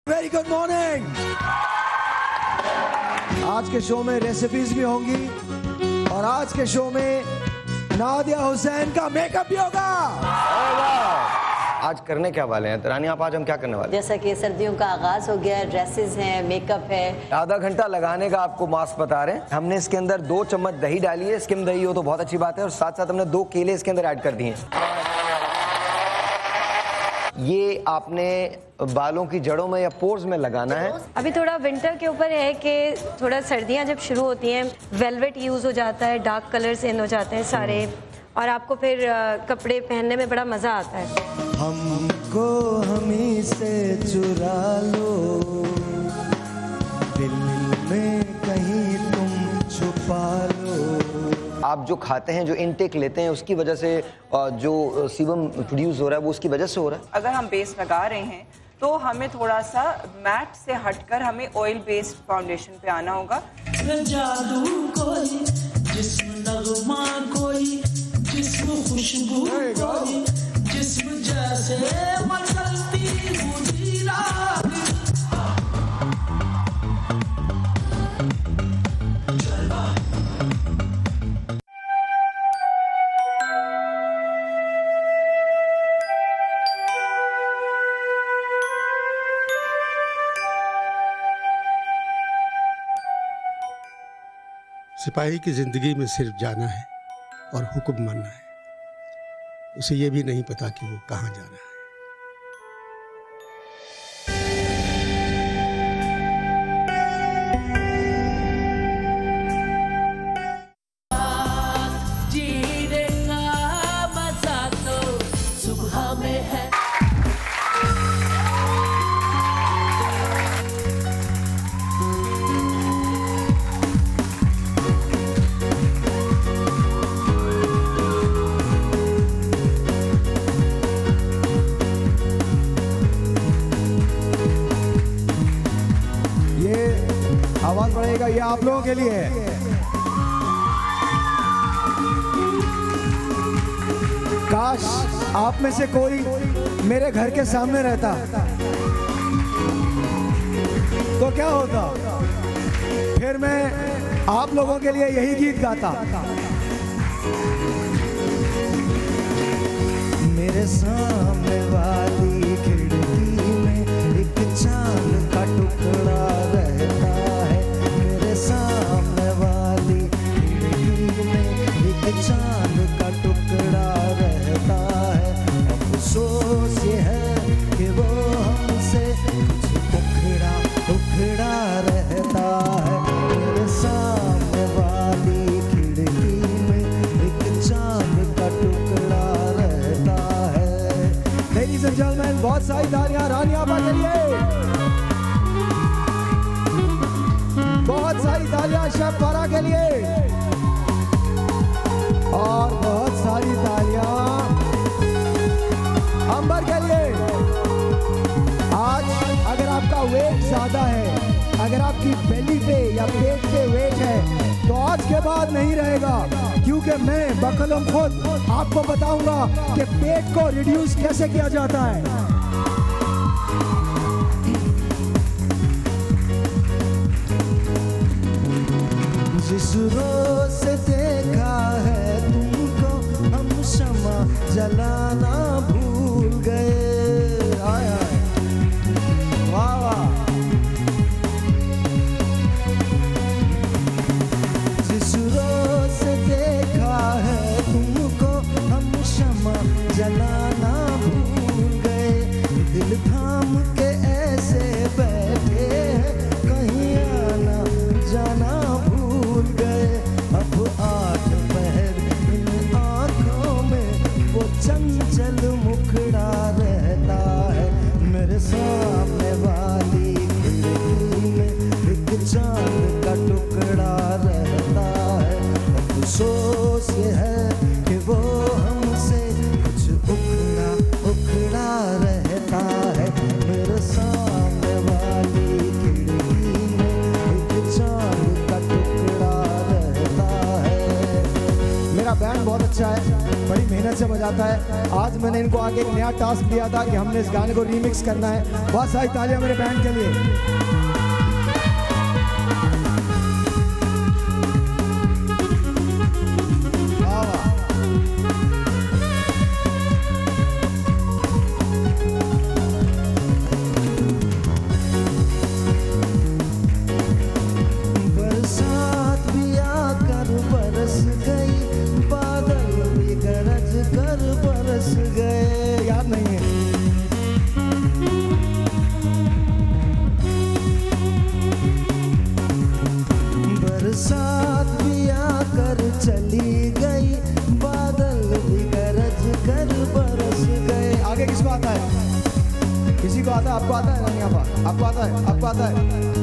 Very good morning. आज के show में रेसिपीज भी होंगी और आज के शो में नादिया हुसैन का मेकअप भी होगा। आज करने क्या वाले हैं रानी आप? आज हम क्या करने वाले हैं? जैसा कि सर्दियों का आगाज हो गया है, ड्रेसेस हैं, मेकअप है। आधा घंटा लगाने का आपको मास्क बता रहे हैं। हमने इसके अंदर 2 चम्मच दही डाली है, स्किम दही हो तो बहुत अच्छी बात है, और साथ साथ हमने 2 केले इसके अंदर ऐड कर दिए हैं। ये आपने बालों की जड़ों में या पोर्स में लगाना है। अभी थोड़ा विंटर के ऊपर है कि थोड़ा सर्दियां जब शुरू होती हैं वेलवेट यूज हो जाता है, डार्क कलर्स इन हो जाते हैं सारे, और आपको फिर कपड़े पहनने में बड़ा मजा आता है। हमको हमी से चुरा लो, दिल में कहीं तुम छुपा लो। आप जो खाते हैं, जो इनटेक लेते हैं, उसकी वजह से जो सीबम प्रोड्यूस हो रहा है वो उसकी वजह से हो रहा है। अगर हम बेस लगा रहे हैं तो हमें थोड़ा सा मैट से हटकर हमें ऑयल बेस्ड फाउंडेशन पे आना होगा। जादू कोई जिस्म नगमा कोई जिस्म खुशबू कोई जिस्म जैसे मचलती हुई रात। सिपाही की जिंदगी में सिर्फ जाना है और हुक्म मानना है, उसे ये भी नहीं पता कि वो कहाँ जा रहा है। जीने का मजा तो सुबह में है। आवाज बढ़ेगा, ये आप लोगों के लिए है। काश आप में से कोई मेरे घर के सामने रहता तो क्या होता, फिर मैं आप लोगों के लिए यही गीत गाता। मेरे सामने वाली खिड़की में एक चांद का टुकड़ा रहता है, मेरे सामने वाली खिड़की में एक चांद का टुकड़ा रहता है। अफसोस ये है कि वो हमसे कुछ टुकड़ा रहता है, मेरे सामने वाली खिड़की में एक चांद का टुकड़ा रहता है। लेडीज एंड जेंटलमैन, बहुत सारी तालियां रानी आपा के लिए, बहुत सारी तालियां शेफ फारा के लिए, और बहुत सारी तालियां अंबर के लिए। आज अगर आपका वेट ज्यादा है, अगर आपकी बेली पे या पेट पे वेट है, तो आज के बाद नहीं रहेगा, क्योंकि मैं बकलम खुद आपको बताऊंगा कि पेट को रिड्यूस कैसे किया जाता है। जिस रोज से देखा है तुमको, हम शमा जलाना भूल गए। आय आय, वाह वाह। जिस रोज से देखा है तुमको, हम शमा जलाना भूल गए। बजाता है। आज मैंने इनको आगे एक नया टास्क दिया था कि हमने इस गाने को रीमिक्स करना है। बहुत सारी तालियां मेरे बैंड के लिए। आपको आता है नहीं आपा? आपको आता है? आपको आता है?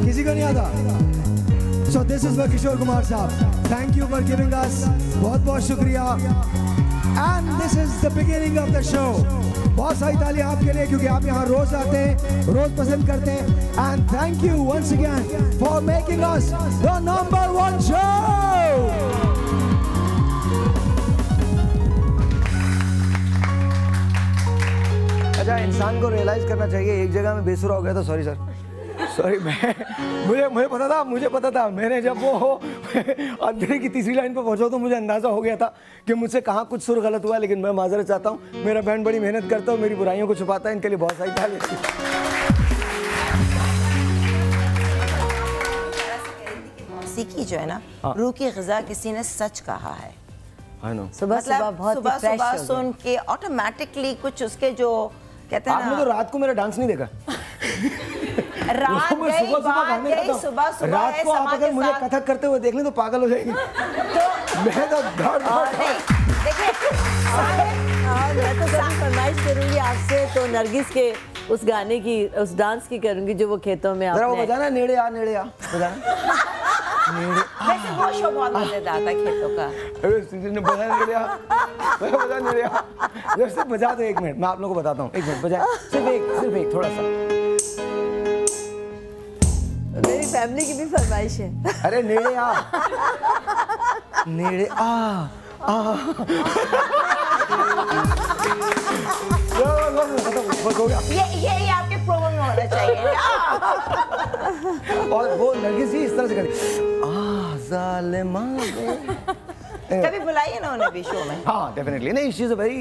किसी को नहीं आता? So this is for Kishore Kumar साहब. Thank you for giving us. बहुत बहुत शुक्रिया. And this is the beginning of the show. बहुत सारी तालियां आपके लिए क्योंकि आप यहाँ रोज आते हैं, रोज पसंद करते हैं. And thank you once again for making us the #1 show. अच्छा, इंसान को रियलाइज करना चाहिए एक जगह में बेसुरा हो गया था। Sorry sir, sorry. मुझे पता था मैंने जब वो अंधेरे की तीसरी लाइन पर पहुंचा तो मुझे अंदाजा हो गया था कि मुझसे कहाँ कुछ सुर गलत हुआ। लेकिन मैं माजरत चाहता हूँ, मेरा बैंड बड़ी मेहनत करता है, मेरी बुराइयों को छुपाता है। इनके लिए बहुत सारी तालियां। मौसीकी जो है ना, रूह की ग़िज़ा, किसी ने सच कहा है। सुबह सुबह सुन के ऑटोमेटिकली कुछ उसके जो कहते हैं ना। आपने तो रात को मेरा डांस नहीं देखा। रात को आप अगर मुझे कथक करते हुए देख लें तो पागल हो जाएगी। मैं तो देखिए, मैं तो कभी फरमाइश करूंगी आपसे तो नरगिस के उस गाने की, उस डांस की करूंगी जो वो खेतों में आपने। वो बजाना नेड़े आ बजाना। वैसे वो शो बहुत मजेदार था खेतों का। बजा दो 1 मिनट, मैं आप लोगों को बताता हूँ। 1 मिनट बजाए, सिर्फ एक थोड़ा सा। मेरी फैमिली की भी फरमाइश है। अरे नेड़े आ, नेड़े आ। ये आपके प्रोमो में होना चाहिए। और वो नरगिस जी इस तरह से करती ज़ालिमा। कभी बुलाइए ना उन्हें भी शो में। हाँ, डेफिनेटली। नहीं, she is a very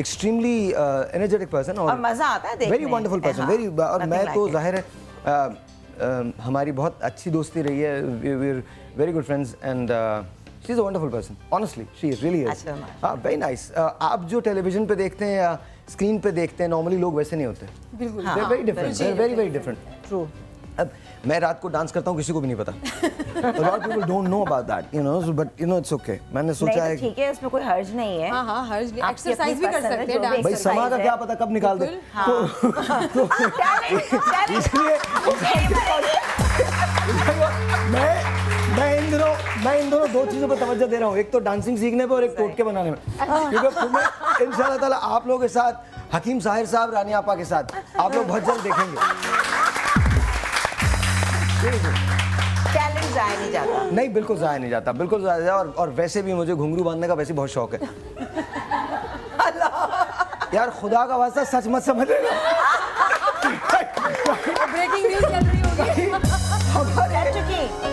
extremely energetic person और मजा आता है देखने। Very wonderful person, very. और मैं तो जाहिर है हमारी बहुत अच्छी दोस्ती रही है। We are very good friends and she is a wonderful person. Honestly she really is. हाँ, वेरी नाइस। आप जो टेलीविजन पे देखते हैं या स्क्रीन पे देखते हैं, नॉर्मली लोग वैसे नहीं होते। बिल्कुल, they very different, they very very different. True. अब मैं रात को डांस करता हूँ, किसी को भी नहीं पता। A lot of people don't know about that, you know, but you know it's okay. मैंने सोचा है ठीक है, इसमें कोई हर्ज नहीं है। हाँ, हर्ज नहीं। एक्सरसाइज भी कर सकते हैं। भाई समा का क्या पता कब निकाल दे। इसलिए मैं इन दोनों 2 चीज़ों पर तवज्जो दे रहा हूँ। एक तो डांसिंग सीखने पर और एक टोटके बनाने में। क्योंकि इंशाल्लाह ताला आप लोगों के साथ, हकीम साहिर साहब, रानी आपा के साथ आप लोग बहुत जल्द देखेंगे। टैलेंट जाया नहीं जाता। नहीं, बिल्कुल जाया नहीं जाता, बिल्कुल जाया नहीं जाता। और वैसे भी मुझे घुंघरू बांधने का वैसे बहुत शौक है। यार खुदा का वास्ता सच मत समझ लेना। ब्रेकिंग न्यूज़ चल रही होगी।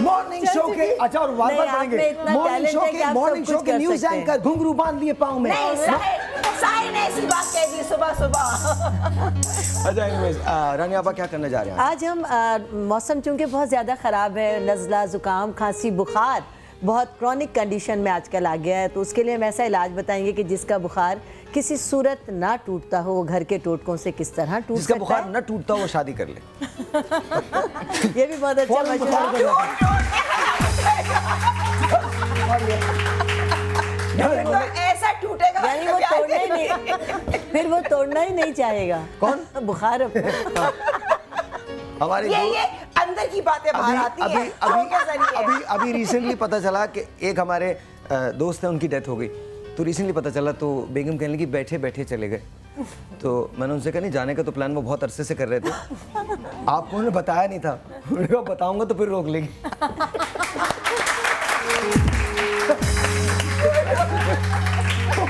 मॉर्निंग शो के अच्छा और बार पढ़ेंगे। मॉर्निंग शो के न्यूज़ एंकर घुंघरू बांध लिए पाँव में। साहिर ने इसी बात कह दी सुबह। अच्छा, एनीवेज, रानी आपा क्या करने जा रहे हैं आज हम? मौसम चूंकि बहुत ज़्यादा ख़राब है, नज़ला, ज़ुकाम, खांसी, बुखार बहुत क्रॉनिक कंडीशन में आजकल आ गया है, तो उसके लिए हम ऐसा इलाज बताएंगे कि जिसका बुखार किसी सूरत ना टूटता हो, वो घर के टोटकों से किस तरह टूट सकता है। जिसका बुखार ना टूटता हो वो शादी कर ले। ये भी बहुत अच्छा मशवरा। ऐसा टूटेगा यानी वो तोड़ना ही नहीं, फिर वो तोड़ना ही नहीं चाहेगा। कौन? बुखार। हमारे ये अंदर की बातें बाहर आती हैं। अभी रिसेंटली पता चला कि एक हमारे दोस्त है, उनकी डेथ हो गई। तो रिसेंटली पता चला तो बेगम कहने लगी बैठे बैठे चले गए। तो मैंने उनसे कहा नहीं, जाने का तो प्लान वो बहुत अरसे से कर रहे थे, आपको उन्होंने बताया नहीं था। उन्होंने बताऊंगा तो फिर रोक लेगी।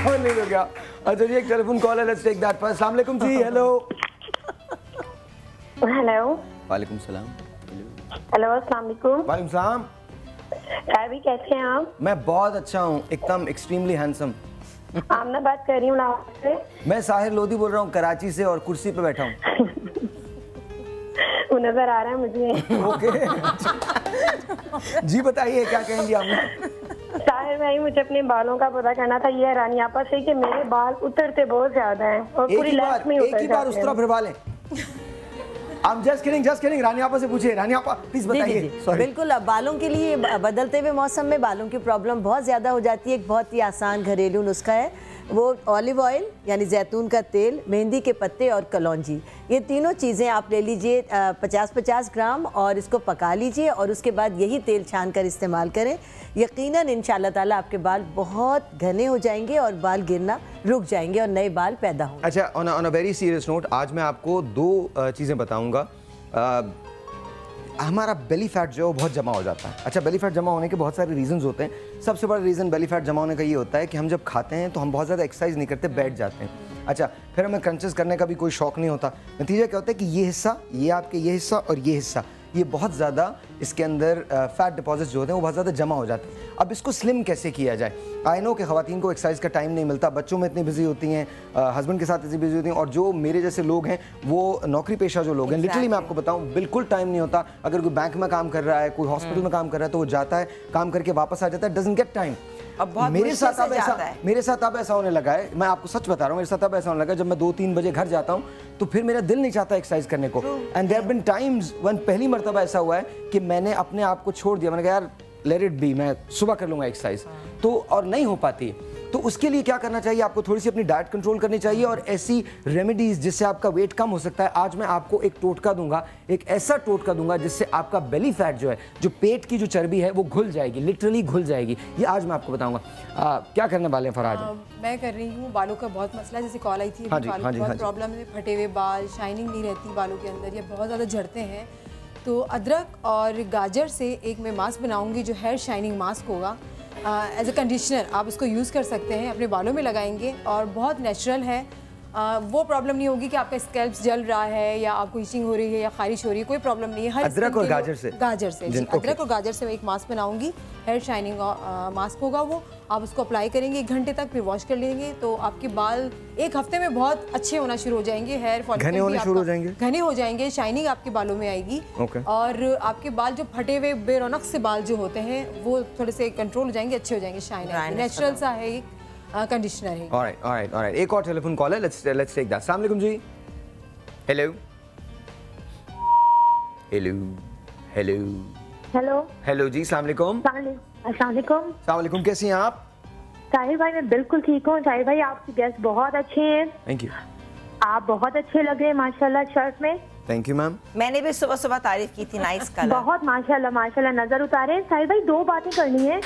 और नहीं तो क्या। अच्छा जी, एक टेलीफोन कॉल है, लेट्स टेक दैट फर्स्ट। अस्सलाम वालेकुम जी। हेलो। हेलो। वालेकुम सलाम। हेलो, अस्सलाम वालेकुम। वालेकुम सलाम। भी कैसे हैं आप? मैं बहुत अच्छा हूँ, एकदम एक्सट्रीमली हैंडसम। आमना बात कर रही हूँ लाहौर से। मैं साहिर लोधी बोल रहा हूँ कराची से, और कुर्सी पे बैठा हूँ। वो नजर आ रहा है मुझे। ओके। जी बताइए, क्या कहेंगी आपने? साहिर भाई, मुझे अपने बालों का पता करना था। ये रानी आपा से कि मेरे बाल उतरते बहुत ज्यादा हैं और पूरी लाइफ में उतर एक ही बार उस तरफ फिरवा लें। I'm just kidding। रानी आपा से पूछिए। रानी आपा प्लीज बताइए। बिल्कुल, अब बालों के लिए बदलते हुए मौसम में बालों की प्रॉब्लम बहुत ज़्यादा हो जाती है। एक बहुत ही आसान घरेलू नुस्खा है, वो ऑलिव ऑयल यानी जैतून का तेल, मेहंदी के पत्ते और कलौंजी। ये तीनों चीज़ें आप ले लीजिए 50-50 ग्राम और इसको पका लीजिए और उसके बाद यही तेल छान कर इस्तेमाल करें। यकीनन इंशाल्लाह ताला आपके बाल बहुत घने हो जाएंगे और बाल गिरना रुक जाएंगे और नए बाल पैदा होंगे। अच्छा, on a very serious note, आज मैं आपको 2 चीज़ें बताऊंगा। हमारा बेली फैट जो है वो बहुत जमा हो जाता है। अच्छा, बेली फैट जमा होने के बहुत सारे रीजंस होते हैं। सबसे बड़ा रीज़न बेली फैट जमा होने का ये होता है कि हम जब खाते हैं तो हम बहुत ज़्यादा एक्सरसाइज नहीं करते, बैठ जाते हैं। अच्छा, फिर हमें क्रंचेस करने का भी कोई शौक नहीं होता। नतीजा क्या होता है कि ये हिस्सा, ये आपके ये हिस्सा और ये हिस्सा, ये बहुत ज़्यादा इसके अंदर फैट डिपॉजिट्स जो होते हैं वो बहुत ज़्यादा जमा हो जाते हैं। अब इसको स्लिम कैसे किया जाए? आई नो कि ख़वातीन को एक्सरसाइज का टाइम नहीं मिलता, बच्चों में इतनी बिजी होती हैं, हस्बैंड के साथ इतनी बिजी होती हैं, और जो मेरे जैसे लोग हैं वो नौकरी पेशा जो लोग हैं, लिटरली मैं आपको बताऊं बिल्कुल टाइम नहीं होता। अगर कोई बैंक में काम कर रहा है, कोई हॉस्पिटल में काम कर रहा है, तो वो जाता है, काम करके वापस आ जाता है, डजंट गेट टाइम। मेरे साथ अब ऐसा होने लगा है, मैं आपको सच बता रहा हूँ, मेरे साथ अब ऐसा होने लगा है, जब मैं 2-3 बजे घर जाता हूँ तो फिर मेरा दिल नहीं चाहता एक्सरसाइज करने को। And there have been times when पहली मर्तबा ऐसा हुआ है कि मैंने अपने आप को छोड़ दिया। मैंने कहा यार लेट इट बी, मैं सुबह कर लूँगा एक्सरसाइज, तो और नहीं हो पाती। तो उसके लिए क्या करना चाहिए? आपको थोड़ी सी अपनी डाइट कंट्रोल करनी चाहिए और ऐसी रेमेडीज जिससे आपका वेट कम हो सकता है। आज मैं आपको एक टोटका दूंगा, एक ऐसा टोटका दूंगा जिससे आपका बेली फैट जो है, जो पेट की जो चर्बी है वो घुल जाएगी, लिटरली घुल जाएगी। ये आज मैं आपको बताऊंगा। क्या करने वाले हैं फराज? मैं कर रही हूँ, बालों का बहुत मसला, जैसे कॉल आई थी, बालों की बहुत प्रॉब्लम है, फटे हुए बाल, शाइनिंग नहीं रहती बालों के अंदर, ये बहुत ज़्यादा झड़ते हैं। तो अदरक और गाजर से एक मैं मास्क बनाऊंगी जो हेयर शाइनिंग मास्क होगा। एज अ कंडीशनर आप इसको यूज़ कर सकते हैं, अपने बालों में लगाएंगे और बहुत नेचुरल है। वो प्रॉब्लम नहीं होगी कि आपका स्कैल्प जल रहा है या आपको इचिंग हो रही है या खारिश हो रही है, कोई प्रॉब्लम नहीं है। हर अदरक और गाजर से अदरक और गाजर से मैं एक मास्क बनाऊंगी, हेयर शाइनिंग मास्क होगा वो। आप उसको अप्लाई करेंगे 1 घंटे तक, फिर वॉश कर लेंगे तो आपके बाल 1 हफ्ते में बहुत अच्छे होना शुरू हो जाएंगे। हेयर फॉलिकल घने हो जाएंगे, शाइनिंग आपके बालों में आएगी और आपके बाल जो फटे हुए बेरौनक से बाल जो होते हैं वो थोड़े से कंट्रोल हो जाएंगे, अच्छे हो जाएंगे, शाइन नेचुरल सा है, कंडीशनर है। ऑलराइट, एक और टेलीफोन कॉल है, लेट्स टेक दैट। अस्सलाम वालेकुम जी। Hello hello hello hello hello जी, अस्सलाम वालेकुम। अस्सलाम वालेकुम, कैसी हैं आप? साहिर भाई मैं बिल्कुल ठीक हूँ। साहिर भाई आपके गेस्ट बहुत अच्छे हैं। Thank you. आप बहुत अच्छे लग रहे हैं माशाल्लाह शर्ट में। Thank you ma'am. मैंने भी सुबह सुबह तारीफ की थी, नाइस कलर। बहुत माशाल्लाह नजर उतारे। साहिर भाई 2 बातें करनी है।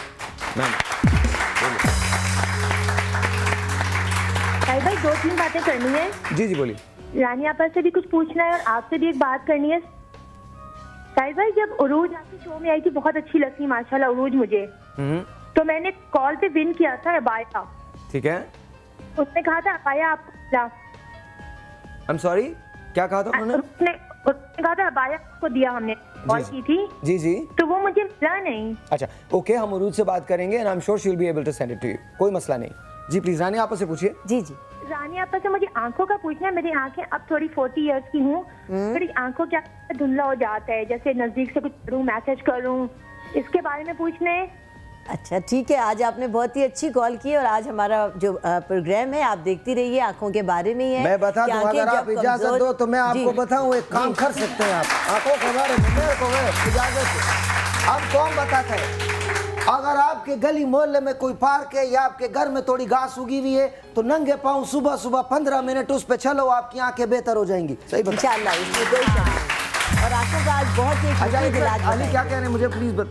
साहिर भाई 2-3 बातें करनी है। जी बोलिए। रानी आपा से भी कुछ पूछना है और आपसे भी एक बात करनी है। साहिर भाई जब उरूज आपके शो में आई थी बहुत अच्छी लगती माशाल्लाह उरूज मुझे, तो मैंने कॉल पे विन किया था अबाया। ठीक है। उसने कहा था अबाया आपको, आई एम सॉरी क्या कहा था उन्होंने? उसने कहा था अबाया को दिया, हमने कॉल की थी। जी तो वो मुझे मिला नहीं। अच्छा ओके, हम उरूज से बात करेंगे and I am sure she will be able to send it to you, कोई मसला नहीं। जी प्लीज रानी आपा से पूछिए। जी रानी आपा से मुझे आंखों का पूछना है। मेरी आंखें अब थोड़ी 40 इयर्स की हूँ, थोड़ी आंखों क्या धुंधला हो जाता है, जैसे नजदीक से कुछ करूँ, मैसेज करूँ, इसके बारे में पूछना है। अच्छा ठीक है, आज आपने बहुत ही अच्छी कॉल की और आज हमारा जो प्रोग्राम है आप देखती रहिए, आंखों के बारे में है। मैं बता दूं, अगर आप इजाजत दो तो मैं आपको बताऊं एक काम कर सकते हैं आप आंखों के बारे में, मेरे को इजाजत। अब कौन बताता है? अगर आपके गली मोहल्ले में कोई पार्क है या आपके घर में थोड़ी घास उगी हुई है तो नंगे पाँव सुबह सुबह 15 मिनट उस पे चलो, आपकी आंखें बेहतर हो जाएंगी। सही बात इंशाल्लाह, इसमें कोई शक नहीं। और आंखों का आज बहुत ही अली क्या कह रहे हैं मुझे प्लीज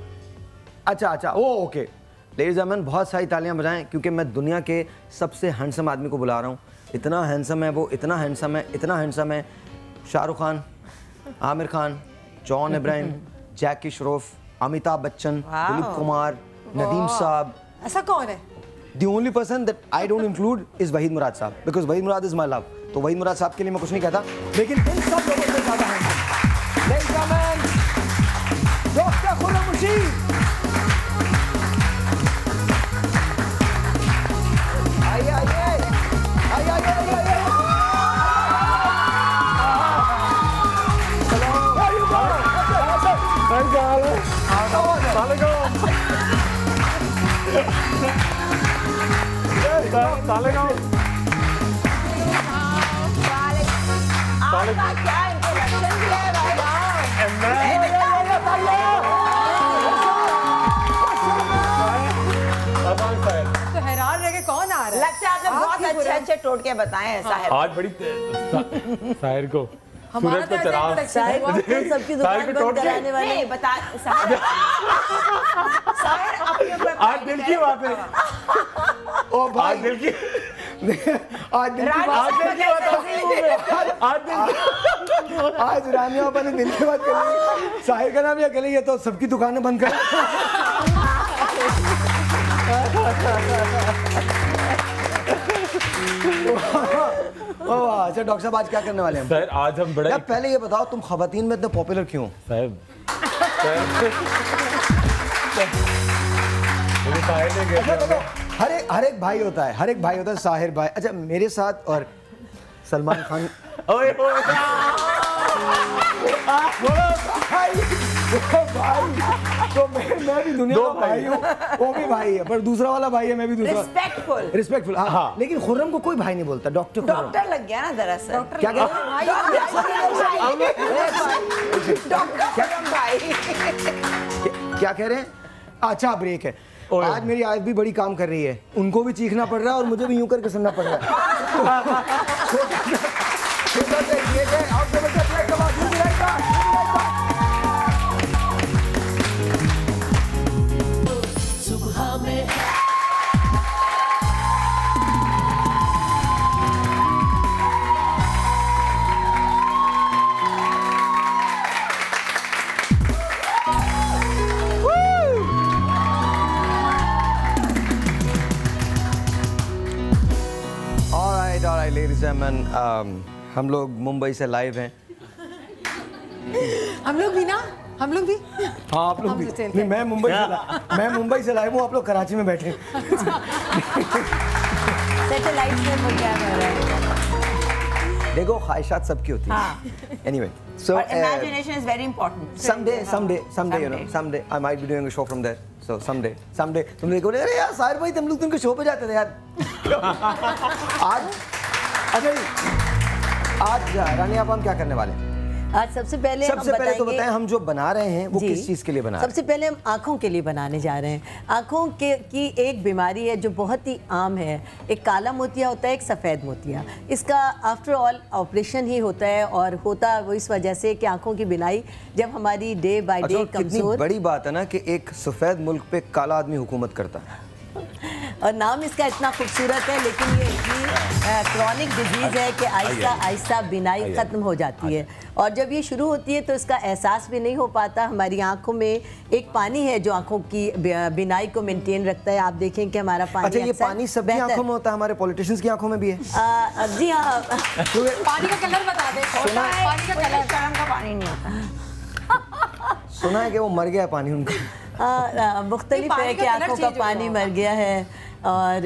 अच्छा ओ ओके लेडीज एंड जेंटलमैन, बहुत सारी तालियां बजाएं क्योंकि मैं दुनिया के सबसे हैंडसम आदमी को बुला रहा हूँ। इतना हैंडसम है वो, इतना हैंडसम है। शाहरुख खान, आमिर खान, जॉन इब्राहिम, जैकी श्रॉफ, अमिताभ बच्चन, दिलीप कुमार, नदीम साहब। ऐसा कौन है? The only person that I don't include is Waheed मुराद साहब, because Waheed Murad is my love. तो वहीद मुराद साहब के लिए मैं कुछ नहीं कहता, लेकिन इन सब लोगों से ज़्यादा हैं Ladies and gentlemen, Dr. Khurram Rashid. आइए आइए आइए आइए आइए. तो हैरान रह के कौन आ रहा है? लगता है आपने बहुत अच्छे टोटके बताए हैं साहिर। आज बड़ी साहिर को सूरज को चराग सबकी दुकान बंद कराने वाले नहीं बता साहिर अपने आज दिल की बात है। ओ भाई आज दिल की आज रानी बाबा ने दिल की बात कर ली। साहिर का नाम या कर लिया तो सबकी दुकानें बंद कर। अच्छा डॉक्टर साहब आज क्या करने वाले हैं? सर आज हम बड़ा पहले ये बताओ तुम खवातीन में इतने पॉपुलर क्यों? साहब हर एक भाई होता है साहिर भाई। अच्छा मेरे साथ और सलमान खान भाई तो मैं भी दुनिया का भाई हूँ, वो भी भाई है, पर दूसरा वाला भाई है, मैं भी दूसरा रिस्पेक्टफुल। हाँ लेकिन खुर्रम को कोई भाई नहीं बोलता। डॉक्टर लग गया ना दरअसल। क्या कह रहे हैं? अच्छा ब्रेक है। आज मेरी आयत भी बड़ी काम कर रही है, उनको भी चीखना पड़ रहा है और मुझे भी यूं करके सुनना पड़ रहा है। सुबह में Ladies and gentlemen, हम लोग मुंबई से लाइव हैं। हम लोग भी ना, हम लोग भी। हाँ आप लोग भी। नहीं मैं मुंबई से लाइव हूँ, आप लोग कराची में बैठे। सैटेलाइट में वो क्या कर रहा है? देखो ख्वाहिशात सबकी होती हैं। Anyway, so imagination is very important. Someday, you know, someday I might be doing a show from there. So someday तुम देखोगे अरे यार साहिर भाई तुम लोग तुमके शो पे जाते थे यार। आज रानी आप हम क्या करने वाले हैं? आज सबसे पहले तो बताएं हम जो बना रहे हैं वो किस चीज़ के लिए बना रहे हैं? सबसे पहले हम आँखों के लिए बनाने जा रहे हैं। आँखों की एक बीमारी है जो बहुत ही आम है। एक काला मोतिया होता है, एक सफ़ेद मोतिया। इसका आफ्टर ऑल ऑपरेशन ही होता है और होता वो इस वजह से कि आँखों की बिनाई जब हमारी डे बाय डे कमज़ोर। बड़ी बात है ना कि एक सफ़ेद मुल्क पे काला आदमी हुकूमत करता है और नाम इसका इतना खूबसूरत है, लेकिन ये इतनी क्रॉनिक डिजीज़ है कि आहिस्ता आहिस्ता बिनाई ख़त्म हो जाती है और जब ये शुरू होती है तो इसका एहसास भी नहीं हो पाता। हमारी आंखों में एक पानी है जो आंखों की बिनाई को मेंटेन रखता है। आप देखें कि हमारा पानी अच्छा ये पानी सबकी आंखों में होता है, हमारे पॉलिटिशियंस की आंखों में भी है? जी हाँ। पानी का कलर बता दे। पानी का कलर का पानी नहीं होता। सुना है कि वो मर गया पानी उनका। मुख्तलिफ है कि आंखों का पानी मर गया है और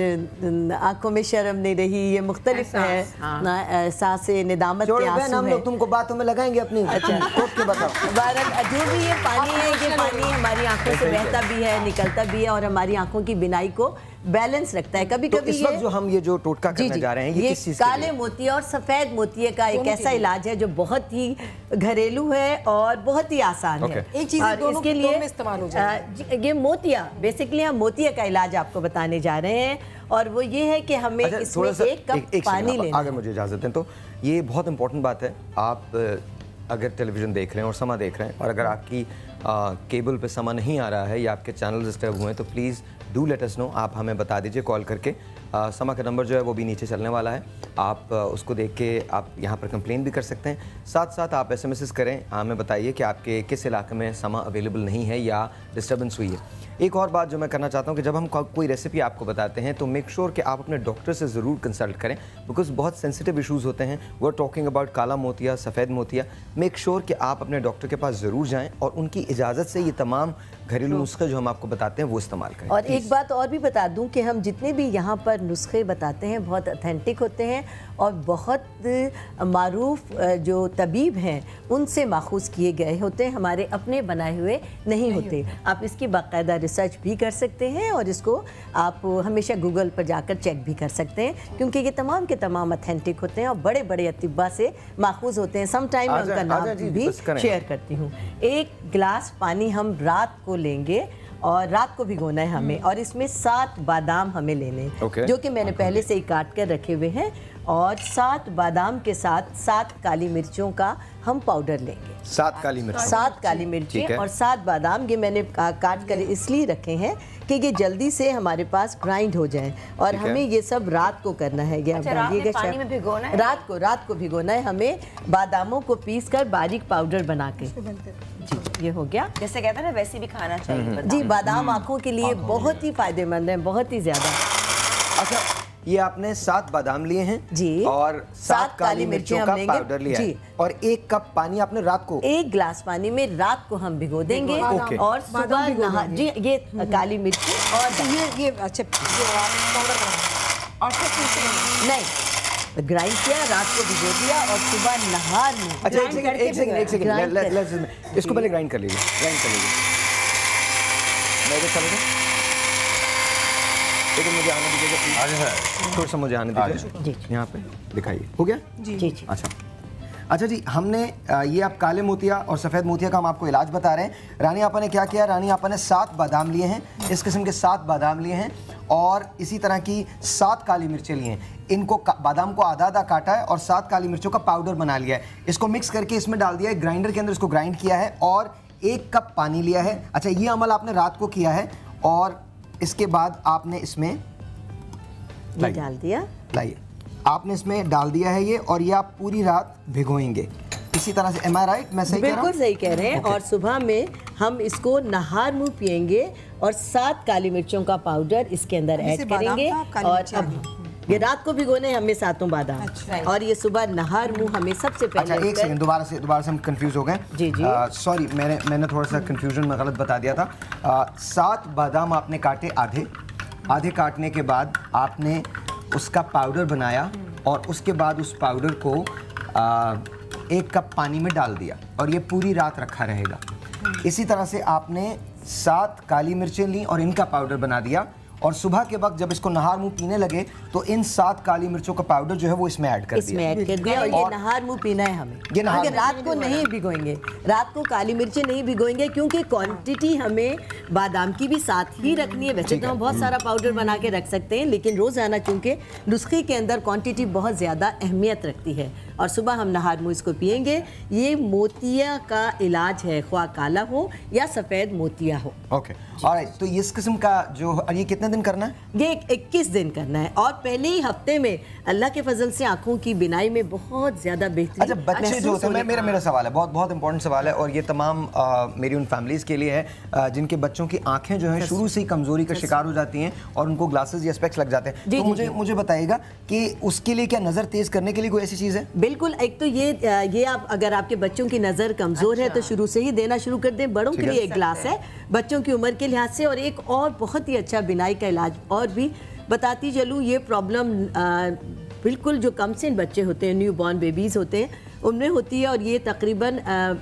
आंखों में शर्म नहीं रही, ये मुख्तलिफ है। एहसास निदामत के आंसू हम लोग तुमको बातों में लगाएंगे अपनी। अच्छा के बताओ। जो भी ये पानी है, ये पानी हमारी आंखों से बहता भी है, निकलता भी है और हमारी आंखों की बिनाई को बैलेंस रखता है। कभी कभी इस वक्त जो हम ये जो टोटका करने जा रहे हैं ये किस चीज़ काले मोतिया और सफ़ेद मोतिये का एक ऐसा इलाज है जो बहुत ही घरेलू है और बहुत ही आसान है। एक चीज़ इसके लिए इस्तेमाल हो जाए। ये मोतिया बेसिकली हम मोतिया का इलाज आपको बताने जा रहे हैं और वो ये है कि हमें इसमें एक कप पानी लेना। अगर मुझे इजाज़त दें तो ये बहुत इंपॉर्टेंट बात है। आप अगर टेलीविज़न देख रहे हैं और समा देख रहे हैं और अगर आपकी केबल पे समा नहीं आ रहा है या आपके चैनल डिस्टर्ब हुए हैं तो please do let us know. आप हमें बता दीजिए कॉल करके। समा का नंबर जो है वो भी नीचे चलने वाला है, आप उसको देख के आप यहाँ पर कंप्लेन भी कर सकते हैं। साथ साथ आप SMS करें, हमें बताइए कि आपके किस इलाके में समा अवेलेबल नहीं है या डिस्टर्बेंस हुई है। एक और बात जो मैं करना चाहता हूँ कि जब हम कोई रेसिपी आपको बताते हैं तो मेक श्योर कि आप अपने डॉक्टर से ज़रूर कंसल्ट करें, बिकॉज बहुत सेंसिटिव इशूज़ होते हैं। वो आर टॉकिंग अबाउट काला मोतिया, सफ़ेद मोतिया। मेक श्योर कि आप अपने डॉक्टर के पास ज़रूर जाएँ और उनकी इजाज़त से ये तमाम घरेलू नुस्खे जो हम आपको बताते हैं वो इस्तेमाल करें। और एक बात और भी बता दूं कि हम जितने भी यहाँ पर नुस्खे बताते हैं बहुत ऑथेंटिक होते हैं और बहुत मारूफ जो तबीब हैं उनसे माखूज़ किए गए होते हैं, हमारे अपने बनाए हुए नहीं होते। आप इसकी बाकायदा रिसर्च भी कर सकते हैं और इसको आप हमेशा गूगल पर जाकर चेक भी कर सकते हैं, क्योंकि ये तमाम के तमाम ऑथेंटिक होते हैं और बड़े बड़े अतिब्बा से माखूज़ होते हैं। सम टाइम मैं उनका नाम भी शेयर करती हूँ। 1 गिलास पानी हम रात को लेंगे और रात को भिगोना है हमें, और इसमें 7 बादाम हमें लेने हैं, जो कि मैंने पहले से ही काट कर रखे हुए हैं, और 7 बादाम के साथ 7 काली मिर्चों का हम पाउडर लेंगे। 7 काली मिर्च, 7 काली मिर्चें और 7 बादाम। ये मैंने काट कर इसलिए रखे हैं कि ये जल्दी से हमारे पास ग्राइंड हो जाएं, और हमें ये सब रात को करना है। पानी में भिगोना है? रात को भिगोना है हमें, बादामों को पीस कर बारीक पाउडर बना के। जी, ये हो गया। जैसे कहते हैं ना वैसे भी खाना चाहिए। जी, बादाम आँखों के लिए बहुत ही फायदेमंद है, बहुत ही ज़्यादा। अच्छा, ये आपने 7 बादाम लिए हैं जी, और 7 काली मिर्चों का पाउडर लिया है, और 1 कप पानी आपने रात को, 1 गिलास पानी में रात को हम भिगो देंगे। और सुबह नहा जी, ये काली मिर्ची और ये अच्छा और नहीं ग्राइंड किया, रात को भिगो दिया और सुबह नहार में। अच्छा, एक सेकंड, इसको पहले ग्राइंड कर लीजिए, लेकिन मुझे आने दीजिएगा, थोड़ा सा मुझे आने दीजिए। यहाँ पे दिखाइए, हो गया जी। अच्छा जी, हमने ये आप काले मोतिया और सफ़ेद मोतिया का हम आपको इलाज बता रहे हैं। रानी आपा ने क्या किया, रानी आपा ने 7 बादाम लिए हैं, इस किस्म के 7 बादाम लिए हैं, और इसी तरह की 7 काली मिर्चें लिए हैं। इनको बादाम को आधा आधा काटा है और 7 काली मिर्चों का पाउडर बना लिया है। इसको मिक्स करके इसमें डाल दिया है, ग्राइंडर के अंदर इसको ग्राइंड किया है, और 1 कप पानी लिया है। अच्छा, ये अमल आपने रात को किया है, और इसके बाद आपने इसमें डाल दिया, लाइए आपने इसमें डाल दिया है ये, और ये आप पूरी रात भिगोएंगे इसी तरह से। एम आई राइट? मैं सही कह रहा हूं? बिल्कुल सही कह रहे हैं। और सुबह में हम इसको नहार मुंह पिएंगे और 7 काली मिर्चों का पाउडर इसके अंदर ऐड करेंगे। और अब ये रात को भिगोने हमें 7 बादाम, और ये सुबह नहार मुंह हमें सबसे पहले। अच्छा, एक सेकंड, दोबारा से हम कंफ्यूज हो गए। जी। सॉरी, मैंने थोड़ा सा कंफ्यूजन में गलत बता दिया था। 7 बादाम आपने काटे, आधे काटने के बाद आपने उसका पाउडर बनाया, और उसके बाद उस पाउडर को 1 कप पानी में डाल दिया, और ये पूरी रात रखा रहेगा। इसी तरह से आपने 7 काली मिर्चें ली और इनका पाउडर बना दिया, और सुबह के वक्त जब इसको नहार मुंह पीने लगे तो इन 7 काली मिर्चों का पाउडर जो है वो इसमें ऐड कर दिया। और ये नहार मुंह पीना है हमें, क्योंकि रात को नहीं भिगोएंगे, रात को काली मिर्चें नहीं भिगोएंगे, क्योंकि क्वांटिटी हमें बादाम की भी साथ ही रखनी है। वैसे तो हम बहुत सारा पाउडर बना के रख सकते हैं, लेकिन रोज़ाना चूँकि नुस्खे के अंदर क्वांटिटी बहुत ज़्यादा अहमियत रखती है, और सुबह हम नहार मुँह इसको पिएंगे। ये मोतिया का इलाज है, ख्वाह काला हो या सफ़ेद मोतिया हो। Okay, alright. तो इस किस्म का जो, और ये कितने दिन करना है? ये 21 दिन करना है, और पहले ही हफ्ते में अल्लाह के फजल से आंखों की बिनाई में बहुत ज़्यादा बेहतरी। अच्छा, बच्चे जो होते हैं, मेरा सवाल है, बहुत इंपॉर्टेंट सवाल है, और ये तमाम मेरी उन फैमिलीज़ के लिए है जिनके बच्चों की आंखें जो हैं शुरू से ही कमज़ोरी का शिकार हो जाती हैं और उनको ग्लासेस या स्पेक्स लग जाते हैं। तो मुझे बताइएगा कि उसके लिए क्या नज़र तेज़ करने के लिए कोई ऐसी चीज़ है? बिल्कुल। एक तो ये आप अगर आपके बच्चों की नज़र कमज़ोर है तो शुरू से ही देना शुरू कर दें। बड़ों के लिए 1 गिलास है, बच्चों की उम्र के लिहाज से। और एक और बहुत ही अच्छा बिनाई का इलाज और भी बताती चलूँ। ये प्रॉब्लम बिल्कुल जो कम सिन बच्चे होते हैं, न्यू बॉर्न बेबीज़ होते हैं, उनमें होती है, और ये तकरीबन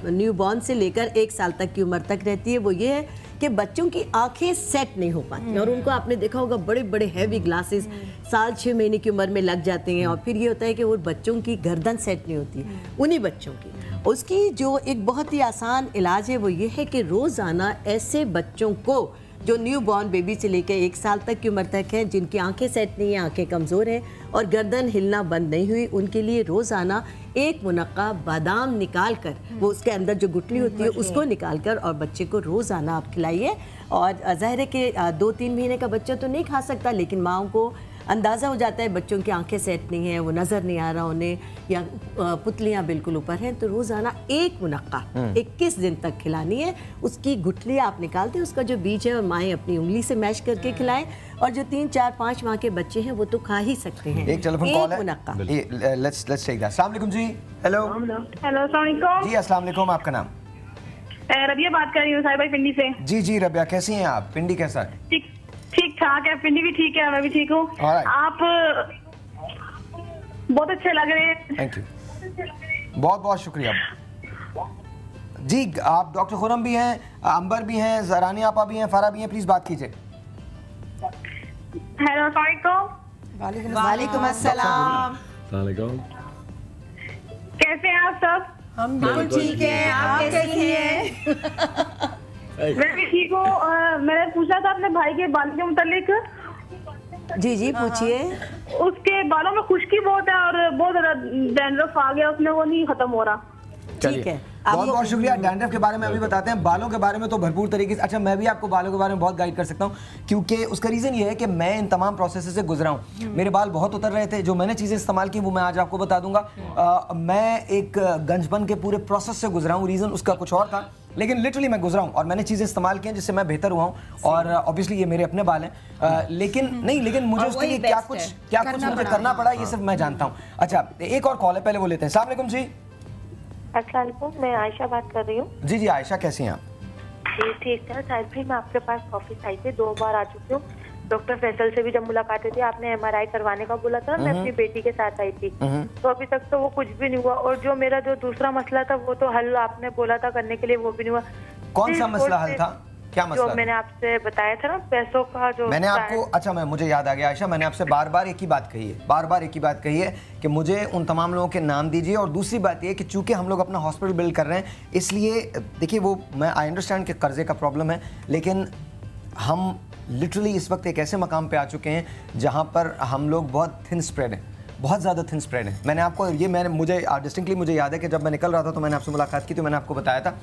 न्यू बॉर्न से लेकर 1 साल तक की उम्र तक रहती है। वो ये है कि बच्चों की आंखें सेट नहीं हो पाती, और उनको आपने देखा होगा बड़े बड़े हैवी ग्लासेस 6 महीने की उम्र में लग जाते हैं, और फिर ये होता है कि वो बच्चों की गर्दन सेट नहीं होती उन्हीं बच्चों की। उसकी जो एक बहुत ही आसान इलाज है वो ये है कि रोज़ाना ऐसे बच्चों को जो न्यू बॉर्न बेबी से लेकर 1 साल तक की उम्र तक है, जिनकी आंखें सेट नहीं है, आंखें कमज़ोर हैं और गर्दन हिलना बंद नहीं हुई, उनके लिए रोज़ाना 1 मुनक्का बादाम निकाल कर, वो उसके अंदर जो गुठली होती है उसको निकाल कर, और बच्चे को रोज़ाना आप खिलाइए। और ज़ाहिर है कि 2-3 महीने का बच्चा तो नहीं खा सकता, लेकिन माँओं को अंदाज़ा हो जाता है बच्चों की आंखें सेट नहीं है, वो नज़र नहीं आ रहा उन्हें, या पुतलियाँ बिल्कुल ऊपर हैं, तो रोज़ाना एक मुनक्का 21 दिन तक खिलानी है। उसकी गुठली आप निकालते हैं, उसका जो बीज है और माएँ अपनी उंगली से मैश करके खिलाएं। और जो 3, 4, 5 माह के बच्चे हैं वो तो खा ही सकते हैं। एक टेलीफोन कॉल है, मुनक्का। Let's take that. अस्सलाम वालेकुम जी। हेलो हेलो, अस्सलाम वालेकुम जी। अस्सलाम वालेकुम, आपका नाम? रबिया बात कर रही हूँ साहिब भाई, पिंडी से। जी जी रबिया, कैसी हैं आप? पिंडी कैसा है? ठीक ठाक है, पिंडी भी ठीक है, मैं भी ठीक हूँ। आप बहुत अच्छे लग रहे हैं। थैंक यू, बहुत बहुत शुक्रिया जी। आप डॉक्टर खुरम भी हैं, अंबर भी हैं, जरानी आपा भी हैं, फारा भी हैं, प्लीज बात कीजिए। हेलो, अस्सलाम वालेकुम अस्सलाम। कैसे हैं आप सब? हम बिल्कुल ठीक हैं, आप कैसी हैं? मैं भी ठीक हूँ। मैंने पूछा था अपने भाई के बालों के मुतालिक। जी जी पूछिए। उसके बालों में खुश्की बहुत है और बहुत ज्यादा डैंड्रफ आ गया उसमें, वो नहीं खत्म हो रहा। ठीक है, बहुत बहुत शुक्रिया। डैंड्रफ के बारे में अभी बताते हैं, बालों के बारे में तो भरपूर तरीके से। अच्छा, मैं भी आपको बालों के बारे में बहुत गाइड कर सकता हूँ, क्योंकि उसका रीज़न ये है कि मैं इन तमाम प्रोसेस से गुजरा हूँ। मेरे बाल बहुत उतर रहे थे, जो मैंने चीज़ें इस्तेमाल की वो मैं आज आपको बता दूंगा। मैं एक गंजबन के पूरे प्रोसेस से गुजरा हूँ। रीज़न उसका कुछ और था, लेकिन लिटरली मैं गुजरा हूँ और मैंने चीज़ें इस्तेमाल की हैं जिससे मैं बेहतर हुआ हूँ। और ऑब्वियसली ये मेरे अपने बाल हैं, लेकिन मुझे उसके लिए क्या कुछ मुझे करना पड़ा, ये सिर्फ मैं जानता हूँ। अच्छा, एक और कॉल है, पहले वो लेते हैं। अस्सलाम वालेकुम जी। अस्सलाम वालेकुम, मैं आयशा बात कर रही हूँ। जी जी आयशा, कैसी हैं आप? जी ठीक है साहिब भाई, मैं आपके पास ऑफिस आई थी, 2 बार आ चुकी हूँ। डॉक्टर फैसल से भी जब मुलाकात हुई थी, आपने MRI करवाने का बोला था। मैं अपनी बेटी के साथ आई थी, तो अभी तक तो वो कुछ भी नहीं हुआ। और जो मेरा जो दूसरा मसला था वो तो हल आपने बोला था करने के लिए, वो भी नहीं हुआ। कौन सा मसला हल था? क्या मसला? जो मैंने आपसे बताया था ना, पैसों का जो मैंने आपको, अच्छा मुझे याद आ गया आयशा, मैंने आपसे बार बार एक ही बात कही है कि मुझे उन तमाम लोगों के नाम दीजिए। और दूसरी बात ये कि चूंकि हम लोग अपना हॉस्पिटल बिल्ड कर रहे हैं, इसलिए देखिए वो मैं आई अंडरस्टैंड कि कर्जे का प्रॉब्लम है, लेकिन हम लिटरली इस वक्त एक ऐसे मकाम पे आ चुके हैं जहाँ पर हम लोग बहुत थिन स्प्रेड हैं, बहुत ज़्यादा थिन स्प्रेड है। मैंने आपको मुझे डिस्टिंक्टली मुझे याद है कि जब मैं निकल रहा था तो मैंने आपसे मुलाकात की, तो मैंने आपको बताया था।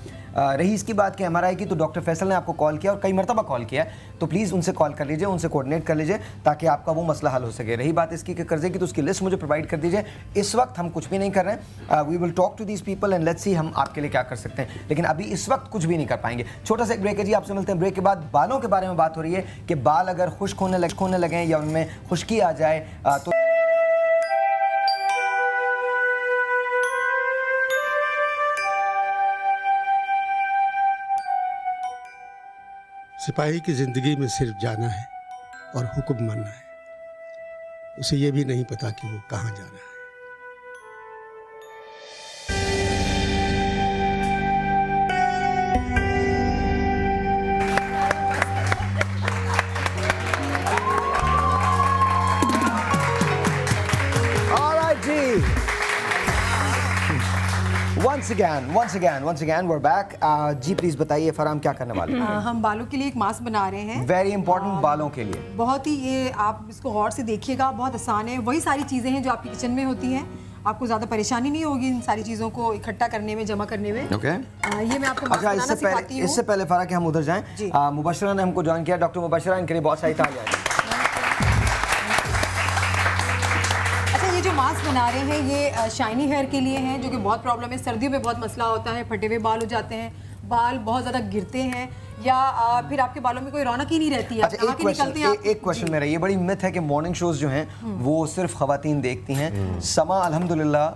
रही इसकी बात कि MRI की, तो डॉक्टर फैसल ने आपको कॉल किया और कई मरतबा कॉल किया है, तो प्लीज़ उनसे कॉल कर लीजिए, उनसे कोऑर्डिनेट कर लीजिए ताकि आपका वो मसला हल हो सके। रही बात इसकी कि कर्जे की, तो उसकी लिस्ट मुझे प्रोवाइड कर दीजिए। इस वक्त हम कुछ भी नहीं कर रहे हैं। We will talk to these people and let's see हम आपके लिए क्या कर सकते हैं, लेकिन अभी इस वक्त कुछ भी नहीं कर पाएंगे। छोटा सा एक ब्रेक है जी, आपसे मिलते हैं ब्रेक के बाद। बालों के बारे में बात हो रही है कि बाल अगर खुश्क होने लगे या उनमें खुश्की आ जाए तो सिपाही की ज़िंदगी में सिर्फ जाना है और हुक्म मानना है। उसे ये भी नहीं पता कि वो कहाँ जा रहा है। Once again, we're back. जी प्लीज बताइए फराम क्या करने वाले हैं? हम बालों के लिए एक मास्क बना रहे हैं, वेरी इंपॉर्टेंट बालों के लिए। बहुत ही, ये आप इसको गौर से देखिएगा, बहुत आसान है। वही सारी चीज़ें हैं जो आपकी किचन में होती हैं, आपको ज़्यादा परेशानी नहीं होगी इन सारी चीज़ों को इकट्ठा करने में, जमा करने में। ओके, ये मैं आपको मास्क बनाना सिखाती हूँ। इससे पहले फरा कि हम उधर जाएं, मुबशरा ने हमको ज्वाइन किया। डॉक्टर मुबशरा, इनके लिए बहुत सारी तालियां। मास्क बना रहे हैं, ये शाइनी हेयर के लिए हैं, जो कि बहुत प्रॉब्लम है। सर्दियों में बहुत मसला होता है, फटे हुए बाल हो जाते हैं, बाल बहुत ज़्यादा गिरते हैं, या फिर आपके बालों में कोई रौनक ही नहीं रहती है। अच्छा, एक क्वेश्चन मेरा, ये बड़ी मिथ है कि मॉर्निंग शोज जो हैं वो सिर्फ खवातीन देखती हैं। समा अल्हम्दुलिल्लाह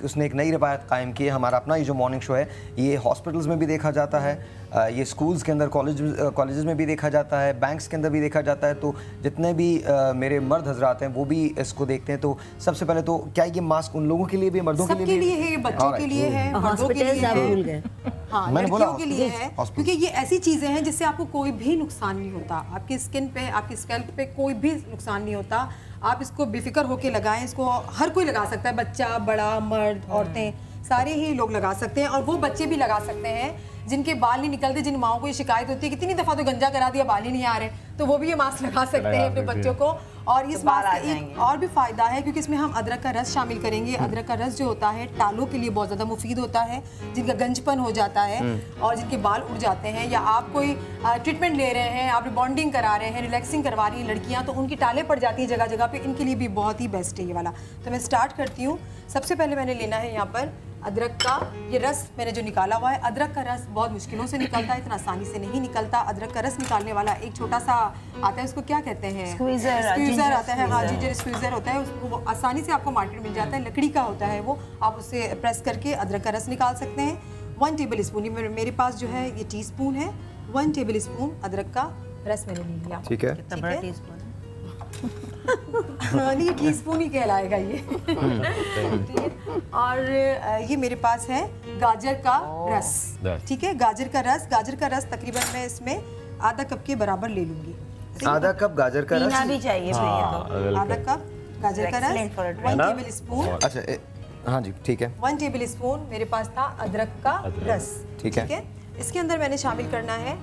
उसने एक नई रिवायत कायम की है। हमारा अपना ये जो मॉर्निंग शो है ये हॉस्पिटल्स में भी देखा जाता है, ये स्कूल्स के अंदर, कॉलेजेस में भी देखा जाता है, बैंक्स के अंदर भी देखा जाता है। तो जितने भी मेरे मर्द हजरात हैं वो भी इसको देखते हैं। तो सबसे पहले तो क्या ये मास्क उन लोगों के लिए भी, मर्दों के लिए है, बच्चों के लिए है, मर्दों के लिए है, हाँ, लड़कियों के लिए है, क्योंकि ये ऐसी चीजें हैं जिससे आपको कोई भी नुकसान नहीं होता। आपकी स्किन पे, आपकी स्कैल्प पे कोई भी नुकसान नहीं होता। आप इसको बेफिक्र होके लगाएं, इसको हर कोई लगा सकता है, बच्चा, बड़ा, मर्द, औरतें, सारे ही लोग लगा सकते हैं। और वो बच्चे भी लगा सकते हैं जिनके बाल नहीं निकलते, जिन माओं को ये शिकायत होती है कितनी दफ़ा तो गंजा करा दिया, बाल ही नहीं आ रहे, तो वो भी ये मास्क लगा सकते हैं अपने बच्चों को। और इस मास्क का एक और भी फ़ायदा है क्योंकि इसमें हम अदरक का रस शामिल करेंगे। अदरक का रस जो होता है टालों के लिए बहुत ज़्यादा मुफीद होता है, जिनका गंजपन हो जाता है और जिनके बाल उड़ जाते हैं, या आप कोई ट्रीटमेंट ले रहे हैं, आप रिबॉन्डिंग करा रहे हैं, रिलैक्सिंग करवा रही हैं लड़कियाँ, तो उनकी टालें पड़ जाती हैं जगह जगह पे, इनके लिए भी बहुत ही बेस्ट है ये वाला। तो मैं स्टार्ट करती हूँ। सबसे पहले मैंने लेना है यहाँ पर अदरक का ये रस मैंने जो निकाला हुआ है। अदरक का रस बहुत मुश्किलों से निकलता है, इतना आसानी से नहीं निकलता। अदरक का रस निकालने वाला एक छोटा सा आता है, उसको क्या कहते हैं? स्क्वीज़र आता है। हाँ, जिंजर स्क्वीज़र होता है, उसको आसानी से आपको मार्केट मिल जाता है, लकड़ी का होता है वो। आप उससे प्रेस करके अदरक का रस निकाल सकते हैं। 1 टेबल स्पून, ये मेरे पास जो है ये टीस्पून है, 1 टेबल स्पून अदरक का रस मैंने ले लिया। ठीक है, कितना बड़ा टीस्पून? नहीं, ये टीस्पून ही कहलाएगा ये। ठीक है, और ये मेरे पास है गाजर का रस। ठीक है, गाजर का रस तकरीबन मैं इसमें आधा कप के बराबर ले लूंगी। आधा कप गाजर का रस पीना भी चाहिए भैया तो। आधा कप गाजर का रस, 1 टेबल स्पून। अच्छा, हाँ जी, ठीक है। 1 टेबल स्पून मेरे पास था अदरक का रस। ठीक है, इसके अंदर मैंने शामिल करना है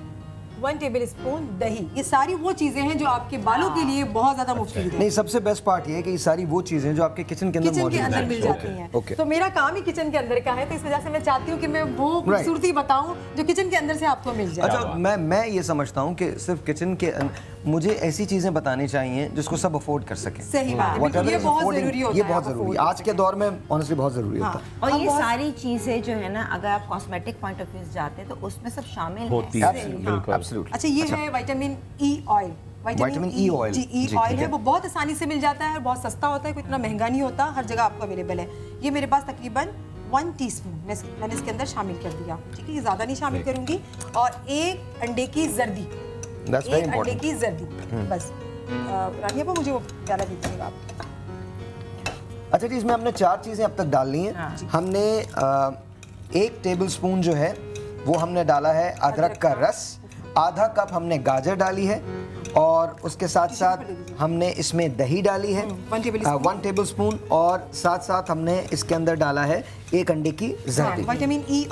1 टेबल स्पून दही। ये सारी वो चीजें हैं जो आपके बालों के लिए बहुत ज्यादा मुफीद है। नहीं, सबसे बेस्ट पार्ट ये है कि ये सारी वो चीजें जो आपके किचन के अंदर मिल जाती हैं। तो मेरा काम ही किचन के अंदर का है, तो इस वजह से मैं चाहती हूँ कि मैं वो खूबसूरती बताऊं जो किचन के अंदर से आपको मिल जाए। अच्छा, मैं ये समझता हूँ कि सिर्फ किचन के मुझे ऐसी चीजें बतानी चाहिए जिसको सब अफोर्ड कर सके। सही बात है, ये बहुत जरूरी होता है। ये बहुत जरूरी है आज के दौर में, ऑनेस्टली बहुत जरूरी होता है। और ये सारी चीजें जो है ना, अगर आप कॉस्मेटिक पॉइंट ऑफ व्यू से जाते हैं तो उसमें सब शामिल होती है। एब्सोल्युटली। अच्छा, ये है vitamin E oil. Vitamin E oil जी, ऑयल है, वो बहुत आसानी से मिल जाता है, बहुत सस्ता होता है, कोई इतना महंगा नहीं होता, हर जगह आपको अवेलेबल है। ये मेरे पास तकरीबन 1 टीस्पून मैंने इसके अंदर शामिल कर दिया। ठीक है, ये ज़्यादा नहीं शामिल करूंगी। और 1 अंडे की जर्दी, 1 अंडे की जर्दी बस। रानिया को मुझे वो प्याला दे दीजिएगा आप। अच्छा जी, इसमें हमने 4 चीज़ें अब तक डालनी है। हमने 1 टेबल स्पून जो है वो हमने डाला है अदरक का रस, आधा कप हमने गाजर डाली है, और उसके साथ साथ हमने इसमें दही डाली है 1 टेबल स्पून, और साथ साथ हमने इसके अंदर डाला है 1 अंडे की जर्दी। विटामिन ई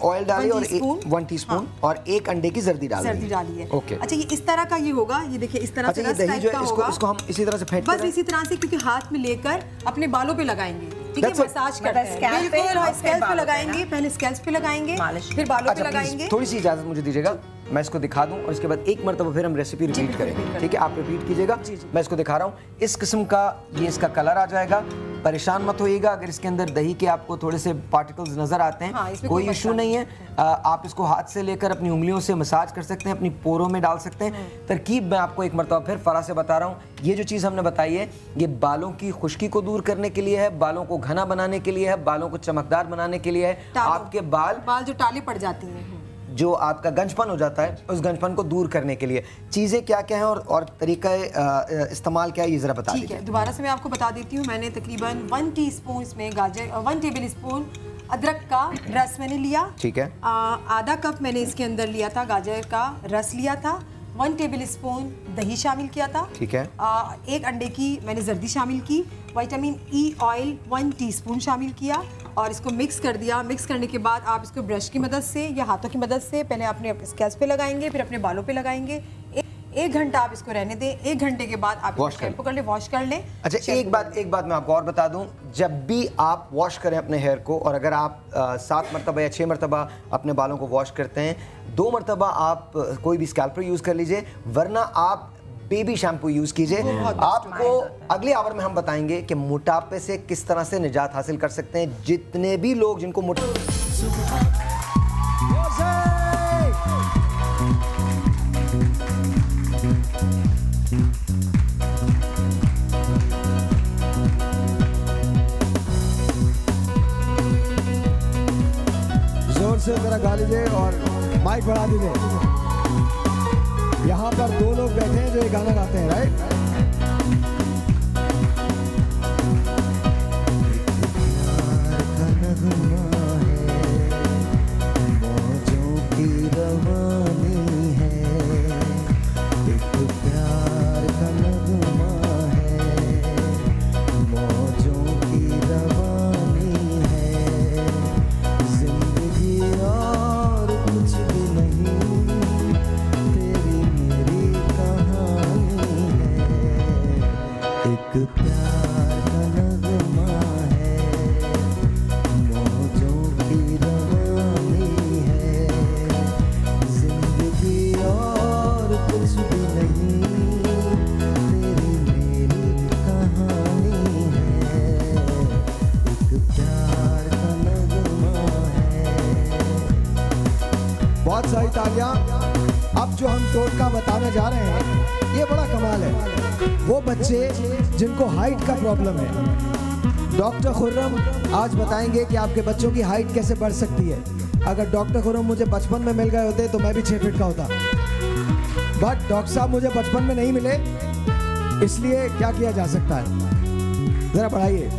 ऑयल डाली और 1 टीस्पून और 1 अंडे की जर्दी डाली है। ओके। अच्छा, ये इस तरह का ये होगा, ये देखिए इस तरह से रस टाइप का होगा। इसको हम इसी तरह से फेंट बस इसी तरह से, क्योंकि हाथ में लेकर अपने बालों पे लगाएंगे। ठीक है, मसाज करते हैं, स्कैल्प पे लगाएंगे, पहले स्कैल्प पे लगाएंगे, फिर बालों पे लगाएंगे। थोड़ी सी इजाजत मुझे दीजिएगा, मैं इसको दिखा दूं और इसके बाद एक मरतबा फिर हम रेसिपी रिपीट करेंगे। ठीक है, आप रिपीट कीजिएगा, मैं इसको दिखा रहा हूँ। इस किस्म का ये इसका कलर आ जाएगा। परेशान मत होइएगा अगर इसके अंदर दही के आपको थोड़े से पार्टिकल्स नजर आते हैं। हाँ, कोई इशू नहीं है। आप इसको हाथ से लेकर अपनी उंगलियों से मसाज कर सकते हैं, अपनी पोरों में डाल सकते हैं। तरकीब मैं आपको एक मरतबा फिर फरा से बता रहा हूँ। ये जो चीज़ हमने बताई है, ये बालों की खुश्की को दूर करने के लिए है, बालों को घना बनाने के लिए है, बालों को चमकदार बनाने के लिए है। आपके बाल जो टाली पड़ जाती हैं, जो आपका गंजपन हो जाता है, उस गंजपन को दूर करने के लिए चीज़ें क्या क्या हैं और तरीका इस्तेमाल क्या है, ये ज़रा बता दीजिए। ठीक है, दोबारा से मैं आपको बता देती हूँ। मैंने तकरीबन 1 टीस्पून इसमें गाजर, 1 टेबल स्पून अदरक का रस मैंने लिया। ठीक है। आधा कप मैंने इसके अंदर लिया था गाजर का रस लिया था। 1 टेबल स्पून दही शामिल किया था। ठीक है। 1 अंडे की मैंने जर्दी शामिल की। विटामिन ई ऑयल 1 टीस्पून शामिल किया और इसको मिक्स कर दिया। मिक्स करने के बाद आप इसको ब्रश की मदद से या हाथों की मदद से पहले अपने स्कैल्प पे लगाएंगे, फिर अपने बालों पे लगाएंगे। 1 घंटा आप इसको रहने दें। 1 घंटे के बाद आप शैम्पू कर ले, वॉश कर लें। अच्छा, एक बात मैं आपको और बता दूं, जब भी आप वॉश करें अपने हेयर को, और अगर आप 7 मरतबा या 6 मरतबा अपने बालों को वॉश करते हैं, 2 मरतबा आप कोई भी स्कैल्पर यूज़ कर लीजिए, वरना आप बेबी शैम्पू यूज़ कीजिए। आपको अगले आवर में हम बताएंगे कि मोटापे से किस तरह से निजात हासिल कर सकते हैं। जितने भी लोग जिनको जोर से जरा गा लीजिए और माइक बढ़ा दीजिए। यहाँ पर 2 लोग बैठे हैं जो ये गाना गाते हैं, राइट? बहुत सारी तालियां। अब जो हम टोटका बताने जा रहे हैं ये बड़ा कमाल है। वो बच्चे जिनको हाइट का प्रॉब्लम है, डॉक्टर खुर्रम आज बताएंगे कि आपके बच्चों की हाइट कैसे बढ़ सकती है। अगर डॉक्टर खुर्रम मुझे बचपन में मिल गए होते तो मैं भी 6 फीट का होता, बट डॉक्टर साहब मुझे बचपन में नहीं मिले, इसलिए क्या किया जा सकता है, जरा बढ़ाइए।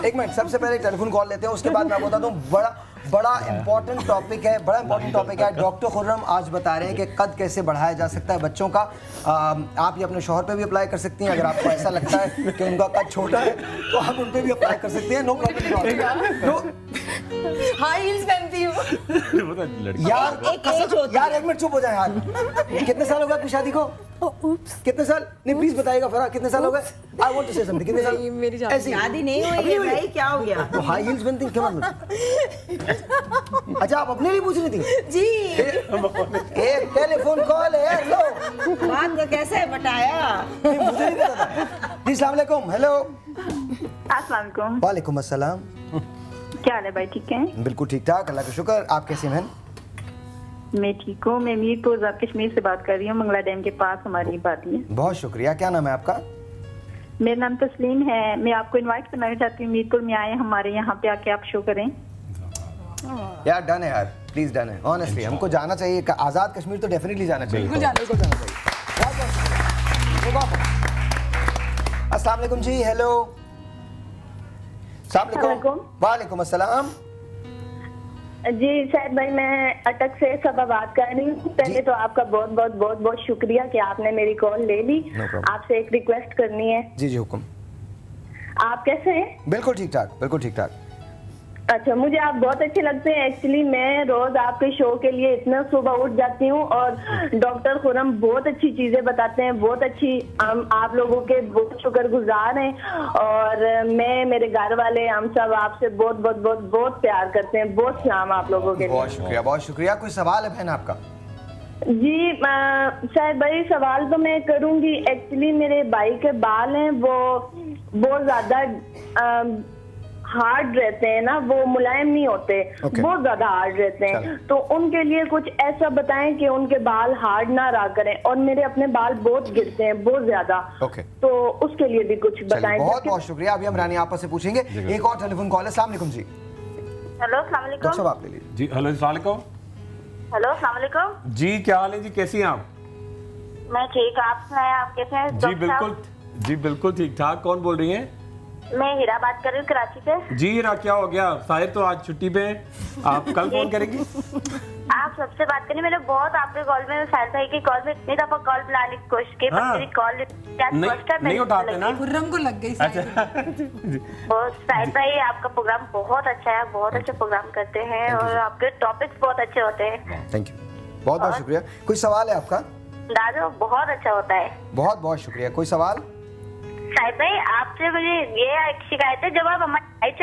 एक मिनट, सबसे पहले टेलीफोन कॉल लेते हैं, उसके बाद मैं आपको बताता हूँ बड़ा इंपॉर्टेंट टॉपिक है, बड़ा इंपॉर्टेंट टॉपिक है। डॉक्टर खुर्रम आज बता रहे हैं कि कद कैसे बढ़ाया जा सकता है बच्चों का। आप ये अपने शौहर पे भी अप्लाई कर सकती हैं, अगर आपको ऐसा लगता है कि उनका कद छोटा है तो आप उन पे भी अप्लाई कर सकती हैं, नो प्रॉब्लम। हाई हील्स पहनती हूँ यार एक मिनट चुप हो जाए यार। कितने साल हो गए आपकी शादी को? कितने साल? नहीं प्लीज बताइएगा फरा, कितने साल हो गए? I want to say something. कितने साल? मेरी शादी नहीं हुई है भाई, क्या हो गया? तो हाई हील्स पहनती हैं, क्या मतलब? अच्छा आप अपने लिए पूछ रही थी? जी। एक टेलीफोन कॉल है, लो बात को कैसे बताया? मुझे नहीं पता था। जी अस्सलाम वालेकुम। हेलो। अस्सलाम वालेकुम। वालेकुम अस्सलाम। क्या हाल है भाई, ठीक है? बिल्कुल ठीक ठाक, अल्लाह का शुक्र। आप कैसे हैं? मैं ठीक हूँ। मैं मीरपुर कश्मीर से बात कर रही हूँ, मंगला डैम के पास हमारी बात है। बहुत शुक्रिया। क्या नाम है आपका? मेरा नाम तस्लीम है। मैं आपको इनवाइट करना चाहती हूँ, मीरपुर में आए हमारे यहाँ पे आके आप शो करें। यार डन है यार, प्लीज डन है। ऑनेस्टली हमको जाना चाहिए, आजाद कश्मीर तो डेफिनेटली जाना चाहिए। बिल्कुल जाना चाहिए। अस्सलाम वालेकुम जी। हेलो। अस्सलाम वालेकुम। वालेकुम अस्सलाम। जी शायद भाई, मैं अटक से सबा बात कर रही हूँ। पहले तो आपका बहुत बहुत बहुत बहुत शुक्रिया कि आपने मेरी कॉल ले ली। आपसे एक रिक्वेस्ट करनी है। जी जी हुक्म। आप कैसे हैं? बिल्कुल ठीक ठाक, बिल्कुल ठीक ठाक। अच्छा, मुझे आप बहुत अच्छे लगते हैं। एक्चुअली मैं रोज आपके शो के लिए इतना सुबह उठ जाती हूँ और डॉक्टर खुरम बहुत अच्छी चीजें बताते हैं, बहुत अच्छी। हम आप लोगों के बहुत शुक्रगुजार हैं और मैं, मेरे घर वाले, हम सब आपसे बहुत बहुत बहुत बहुत प्यार करते हैं। बहुत सलाम आप लोगों के लिए। बहुत शुक्रिया, बहुत शुक्रिया। कोई सवाल है बहन आपका? जी शायद भाई सवाल तो मैं करूंगी। एक्चुअली मेरे भाई के बाल हैं वो बहुत ज्यादा हार्ड रहते हैं ना, वो मुलायम नहीं होते। बहुत ज्यादा हार्ड रहते हैं। तो उनके लिए कुछ ऐसा बताएं कि उनके बाल हार्ड ना रहा करें। और मेरे अपने बाल बहुत गिरते हैं, बहुत ज्यादा। तो उसके लिए भी कुछ बताएं। बहुत बहुत शुक्रिया। अभी हम रानी आपा से पूछेंगे। एक और टेलीफोन कॉल है। अस्सलाम वालेकुम जी। हेलो अस्सलाम वालेकुम। डॉक्टर साहब आप ले लीजिए। जी हेलो अस्सलाम वालेकुम। हेलो अस्सलाम वालेकुम। जी क्या हाल है जी, कैसी हैं आप? मैं ठीक, आप सुनाएं, आप कैसे हैं? जी बिल्कुल, जी बिल्कुल ठीक ठाक। कौन बोल रही हैं? मैं हीरा बात कर रही हूँ कराची से। जी हीरा, क्या हो गया? साहिर तो आज छुट्टी पे है, आप कल फोन करेंगी? आप सबसे बात करनी। मैंने बहुत आपके कॉल में, साहिर भाई की कॉल में इतनी दफा कॉल बुलाने की कोशिश की, पर मेरी कॉल नहीं उठाते ना। खुर्रम को लग गई। साहिर भाई आपका प्रोग्राम बहुत अच्छा है, बहुत अच्छा प्रोग्राम करते हैं और आपके टॉपिक्स बहुत अच्छे होते हैं। थैंक यू, बहुत बहुत शुक्रिया। कोई सवाल है आपका? दादा बहुत अच्छा होता है। बहुत बहुत शुक्रिया। कोई सवाल? साहिब भाई आपसे मुझे ये शिकायत है, जब आप हमारे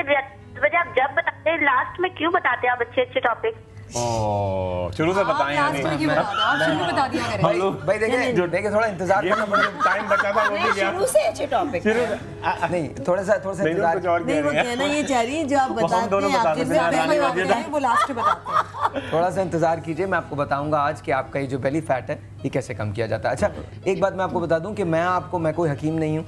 आप जब बताते हैं लास्ट में क्यों बताते हैं आप अच्छे अच्छे टॉपिक? शुरू से बताएं। भाई देखिए थोड़ा इंतजार करना पड़ेगा। टाइम बचा था वो भी गया। शुरू से अच्छे टॉपिक नहीं, थोड़ा सा इंतजार। नहीं, वो कहना ये चाह रही है जो आप बताते हैं वो लास्ट में बताते हैं। थोड़ा सा इंतजार कीजिए, मैं आपको बताऊंगा आज कि आपका ये जो बेली फैट है ये कैसे कम किया जाता है। अच्छा, एक बात मैं आपको बता दूं कि मैं कोई हकीम नहीं हूँ।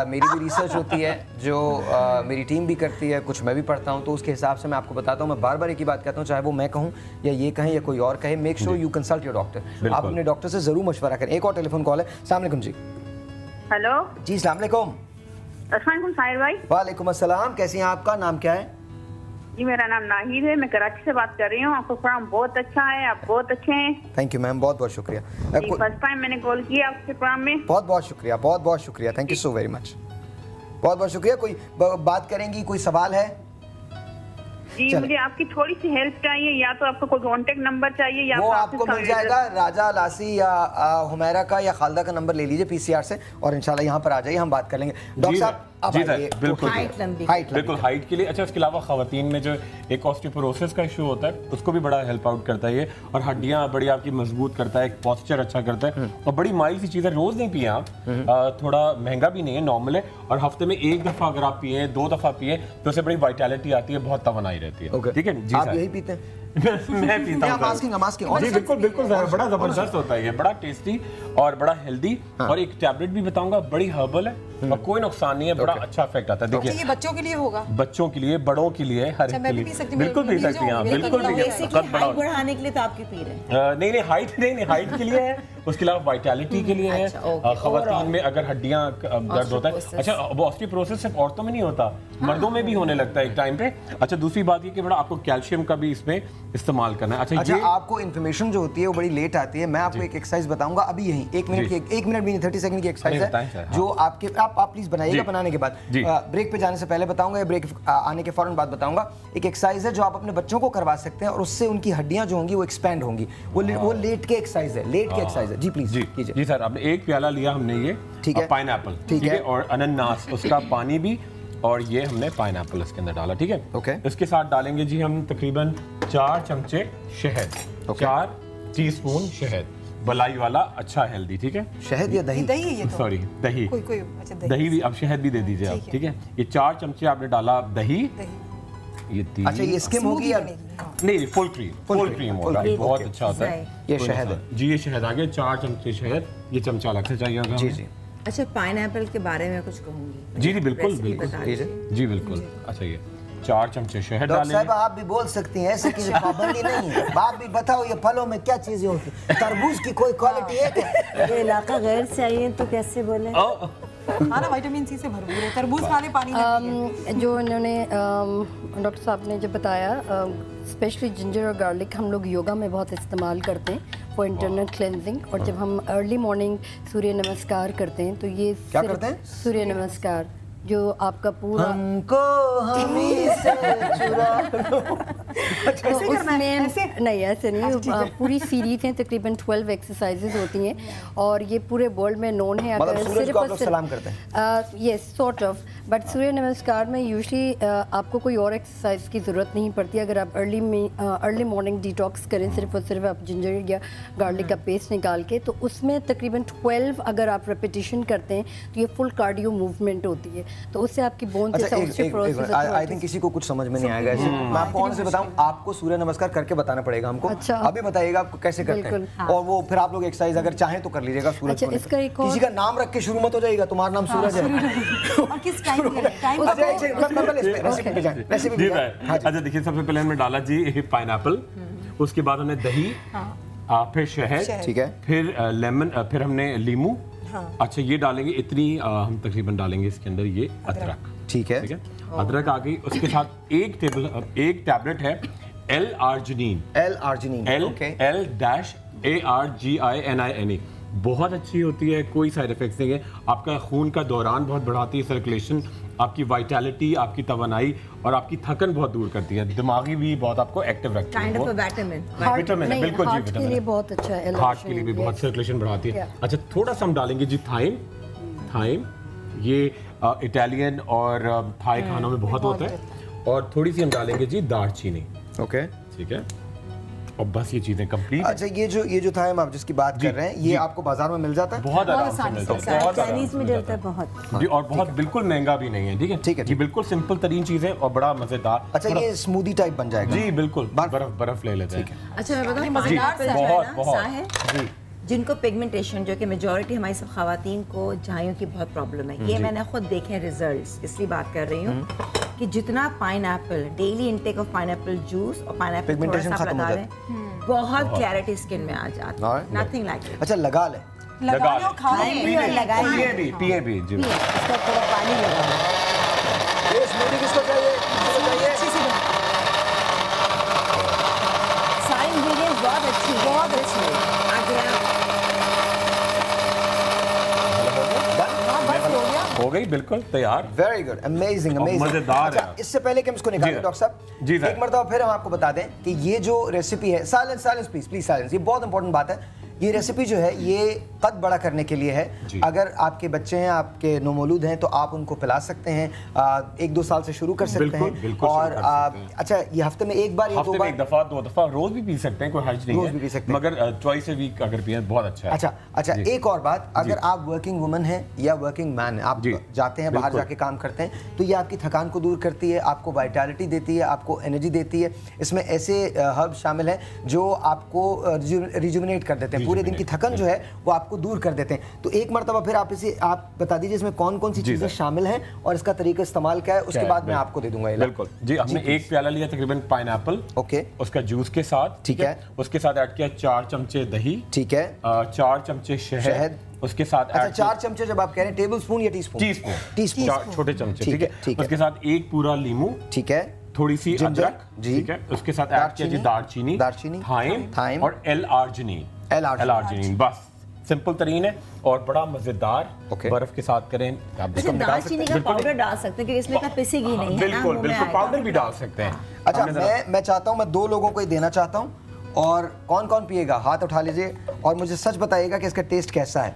मेरी भी रिसर्च होती है जो मेरी टीम भी करती है, कुछ मैं भी पढ़ता हूँ, तो उसके हिसाब से मैं आपको बताता हूँ। मैं बार बार एक ही बात कहता हूँ, चाहे वो मैं कहूँ या ये कहें या कोई और कहे, make sure you consult your doctor. आप अपने डॉक्टर से जरूर मशवरा करें। एक और टेलीफोन कॉल है। अस्सलाम वालेकुम जी। हेलो जी अस्सलाम वालेकुम। अस्सलाम वालेकुम साहिर भाई। वालेकुम अस्सलाम। कैसी हैं? आपका नाम क्या है? जी मेरा नाम नाहिद है, मैं कराची से बात कर रही हूँ। आपका प्रोग्राम बहुत अच्छा है, आप बहुत अच्छे हैं। थैंक यू मैम, बहुत बहुत शुक्रिया। फर्स्ट टाइम मैंने कॉल किया आपके प्रोग्राम में। बहुत बहुत शुक्रिया, बहुत बहुत शुक्रिया। Thank you so very much, बहुत बहुत शुक्रिया। कोई बात करेंगी? कोई सवाल है? जी मुझे आपकी थोड़ी सी हेल्प चाहिए, या तो आपको कोई कॉन्टेक्ट नंबर चाहिए या वो आपको मिल जाएगा। राजा लासी या हुमैरा का या खालदा का नंबर ले लीजिए पीसीआर से और इंशाल्लाह यहाँ पर आ जाइए, हम बात कर लेंगे। डॉक्टर साहब बिल्कुल बिल्कुल हाइट के लिए। अच्छा, इसके अलावा खवातीन में जो एक ऑस्टियोपोरोसिस का इशू होता है उसको भी बड़ा हेल्प आउट करता है ये, और हड्डियाँ बड़ी आपकी मजबूत करता है, पॉस्चर अच्छा करता है। और बड़ी माइल्ड सी चीज़ है, रोज़ नहीं पिए आप, थोड़ा महंगा भी नहीं है, नॉर्मल है। और हफ्ते में एक दफ़ा अगर आप पिए, 2 दफ़ा पिए तो उससे बड़ी वाइटैलिटी आती है, बहुत तवानाई रहती है। ठीक है जी, आप यही पीते हैं? मैं पीता हूँ जी, बिल्कुल बिल्कुल, बड़ा जबरदस्त होता है ये, बड़ा टेस्टी और बड़ा हेल्दी। और एक टैबलेट भी बताऊंगा, बड़ी हर्बल है और कोई नुकसान नहीं है, बड़ा अच्छा इफेक्ट आता है। देखिए ये बच्चों के लिए होगा, बच्चों के लिए, बड़ों के लिए, हर एक के लिए बिल्कुल पी सकती हैं, बिल्कुल बढ़ाने के लिए तो आपके पी रहे हैं। नहीं हाइट के लिए है, उसके अलावा वाइटैलिटी के लिए है, खवातीन में अगर हड्डियां दर्द होता है। अच्छा, ऑस्टियोपोरोसिस सिर्फ औरतों में नहीं होता, मर्दों में भी होने लगता है एक टाइम पे। अच्छा, दूसरी बात ये कि बड़ा आपको कैल्शियम का भी इसमें इस्तेमाल करना है। अच्छा, ये आपको इन्फॉर्मेशन जो होती है वो बड़ी लेट आती है। मैं आपको एक एक्सरसाइज बताऊंगा अभी यहीं, 1 मिनट भी नहीं, 30 सेकंड की एक्सरसाइज है जो आपके आप प्लीज बनाइएगा, बनाने के बाद ब्रेक पे जाने से पहले बताऊंगा या ब्रेक आने के फौरन बाद बताऊंगा। एक एक्सरसाइज है जो आप अपने बच्चों को करवा सकते हैं और उससे उनकी हड्डियां जो होंगी वो एक्सपैंड होंगी। वो लेट के एक्सरसाइज है, लेट के एक्सरसाइज है। जी प्लीज कीजिए। जी सर, आपने एक प्याला लिया हमने ये, ठीक है, पाइनएप्पल, ठीक है, और अनानास, उसका पानी भी, और ये हमने पाइनएप्पल इसके अंदर डाला, ठीक है। ओके, इसके साथ डालेंगे जी हम तकरीबन 4 चमचे शहद, 4 टीस्पून शहद, बलाई वाला, अच्छा हेल्दी, ठीक है। शहद या दही? दही है, सॉरी दही, अच्छा दही भी, अब शहद भी दे दीजिए आप, ठीक है। ये 4 चमचे आपने डाला दही, ये 3। अच्छा, ये स्किम होगी या नहीं? फुल क्रीम होगा, बहुत अच्छा होता है। ये शहद है जी, ये शहद आ गया, 4 चमचे शहद, ये चमचा अलग से चाहिए होगा। जी जी। अच्छा, पाइनएप्पल के बारे में कुछ कहूंगी। जी जी बिल्कुल जी बिल्कुल। अच्छा, ये 4 चमचे शहद डालेंगे। साहब आप भी बोल सकती हैं, ऐसे की पाबंदी नहीं है। आप भी बताओ ये फलों में क्या चीजें होती है? तरबूज की कोई क्वालिटी है क्या? ये इलाका गैर से आई है तो कैसे बोले? खाना विटामिन सी से भरपूर है, तरबूज खाने पानी नहीं। जो इन्होंने डॉक्टर साहब ने जो बताया, स्पेशली जिंजर और गार्लिक हम लोग योगा में बहुत इस्तेमाल करते हैं फॉर इंटरनल क्लेंजिंग। और जब हम अर्ली मॉर्निंग सूर्य नमस्कार करते हैं तो ये क्या करते हैं? सूर्य नमस्कार, जो आपका पूरा हमको हमी से चुरा लो। तो उसमें नहीं, ऐसे नहीं, पूरी सीरीज है, तकरीबन 12 एक्सरसाइजेज होती हैं और ये पूरे वर्ल्ड में नोन है। अगर सूरज को आप लोग सलाम करते हैं? यस, सॉर्ट ऑफ, बट सूर्य नमस्कार में यूजली आपको कोई और एक्सरसाइज की ज़रूरत नहीं पड़ती। अगर आप अर्ली मॉर्निंग डिटॉक्स करें सिर्फ और सिर्फ आप जिंजर या गार्लिक का पेस्ट निकाल के, तो उसमें तकरीबन 12 अगर आप रेपिटेशन करते हैं तो ये फुल कार्डियो मूवमेंट होती है, तो उससे आपकी बोन आई थिंक किसी को कुछ समझ में नहीं आएगा ऐसे। मैं आपको कौन से बताऊं, आपको सूर्य नमस्कार करके बताना पड़ेगा हमको। अच्छा। अभी बताइएगा आपको कैसे करते हैं, और वो फिर आप लोग एक्सरसाइज अगर चाहें तो कर लीजिएगा। सूरज को किसी का नाम रख के शुरू मत हो जाएगा, तुम्हारा नाम सूरज है। और किस टाइम अच्छा देखिए, सबसे पहले हमने डाला जी पाइनएप्पल, उसके बाद हमने दही, फिर शहद, ठीक है, फिर लेमन, फिर हमने लीमू। अच्छा ये डालेंगे इतनी, हम तकरीबन डालेंगे इसके अंदर ये अदरक, ठीक है, अदरक आ गई। उसके साथ एक टैबलेट है L-arginine, L-ARGININE, बहुत अच्छी होती है, कोई साइड इफेक्ट्स नहीं है, आपका खून का दौरान बहुत बढ़ाती है, सर्कुलेशन, आपकी वाइटैलिटी, आपकी तवनाई और आपकी थकन बहुत दूर करती है, दिमागी भी बहुत आपको एक्टिव रखती है। विटामिन है, बिल्कुल जी, विटामिन के लिए बहुत अच्छा है, हार्ट के लिए भी बहुत सर्कुलेशन बढ़ाती है। अच्छा थोड़ा सा हम डालेंगे जी थाइम, ये इटालियन और थाई खानों में बहुत होता है, और थोड़ी सी हम डालेंगे जी दालचीनी। ओके, ठीक है, और बस ये चीजें कंप्लीट। अच्छा ये जो थाइम आप जिसकी बात कर रहे हैं, ये आपको बाजार में मिल जाता है? बहुत आराम से मिलता है, बहुत चाइनीज में मिलता है बहुत जी, और बहुत बिल्कुल महंगा भी नहीं है। ठीक है, ठीक है, ये बिल्कुल सिंपल तरीन चीज है और बड़ा मजेदार। अच्छा ये स्मूदी टाइप बन जाएगा? जी बिल्कुल, बर्फ ले लेते हैं। अच्छा मैं बताऊं, मजेदार है जिनको पिगमेंटेशन, जो कि मेजॉरिटी हमारी सब खवातीन को झाइयों की बहुत प्रॉब्लम है, ये मैंने खुद देखे हैं रिजल्ट्स, इसलिए बात कर रही हूँ कि जितना pineapple, daily intake of pineapple juice और पाइनएप्पल पिगमेंटेशन खत्म हो जाए, बहुत क्लैरिटी स्किन में आ जाती है, नथिंग लाइक इट। अच्छा लगा ले, पिए भी जी, इसका थोड़ा पानी लगा। ये स्मूदी किसको चाहिए? सारे इंग्रेडिएंट्स बहुत अच्छी है। हो गई, बिल्कुल तैयार। वेरी गुड, अमेजिंग, मजेदार। अच्छा, इससे पहले कि हम इसको निकालें डॉक्टर साहब, जी एक मरतबा फिर हम आपको बता दें कि ये जो रेसिपी है, साइलेंस प्लीज साइलेंस, ये बहुत इंपॉर्टेंट बात है। ये रेसिपी जो है ये कद बड़ा करने के लिए है। अगर आपके बच्चे हैं, आपके नौमौलूद हैं, तो आप उनको पिला सकते हैं, 1-2 साल से शुरू कर सकते हैं। और अच्छा ये हफ्ते में एक बार या 2 बार, 1 दफा 2 दफा, रोज भी पी सकते हैं, कोई हर्ज नहीं है, रोज भी पी सकते हैं, मगर ट्वाइस ए वीक अगर पिए बहुत अच्छा है। अच्छा एक और बात, अगर आप वर्किंग वुमन हैं या वर्किंग मैन, आप जाते हैं बाहर जाके काम करते हैं, तो ये आपकी थकान को दूर करती है, आपको वाइटैलिटी देती है, आपको एनर्जी देती है। इसमें ऐसे हर्ब शामिल हैं जो आपको रिजुविनेट कर देते हैं, पूरे दिन की थकन जो है वो आपको दूर कर देते हैं। तो एक मरतबा फिर आप बता दीजिए इसमें कौन कौन सी चीजें शामिल हैं और इसका तरीका इस्तेमाल क्या है, उसके बाद मैं आपको दे दूंगा। बिल्कुल जी, हमने 1 प्याला लिया तकरीबन पाइनएप्पल, ओके, उसका जूस के साथ, ठीक है, उसके साथ ऐड किया 4 चमचे दही, ठीक है, 4 चमचे शहद, उसके साथ 4 चमचे जब आप कह रहे हैं, टेबल स्पून या टीस्पून, छोटे चमचे, ठीक है, उसके साथ 1 पूरा लीमू, ठीक है, थोड़ी सी अदरक, ठीक है, उसके साथ ऐड किया दालचीनी, थाइम और L-arginine, बस सिंपल तरीन है और बड़ा मजेदार। बर्फ के साथ करें आप, दालचीनी का पाउडर डाल सकते हैं क्योंकि इसमें का पिसेगी नहीं है, बिल्कुल बिल्कुल, पाउडर भी डाल सकते हैं। अच्छा मैं चाहता हूँ, मैं 2 लोगों को ही देना चाहता हूँ, और कौन कौन पिएगा हाथ उठा लीजिए और मुझे सच बताइएगा कि इसका टेस्ट कैसा है।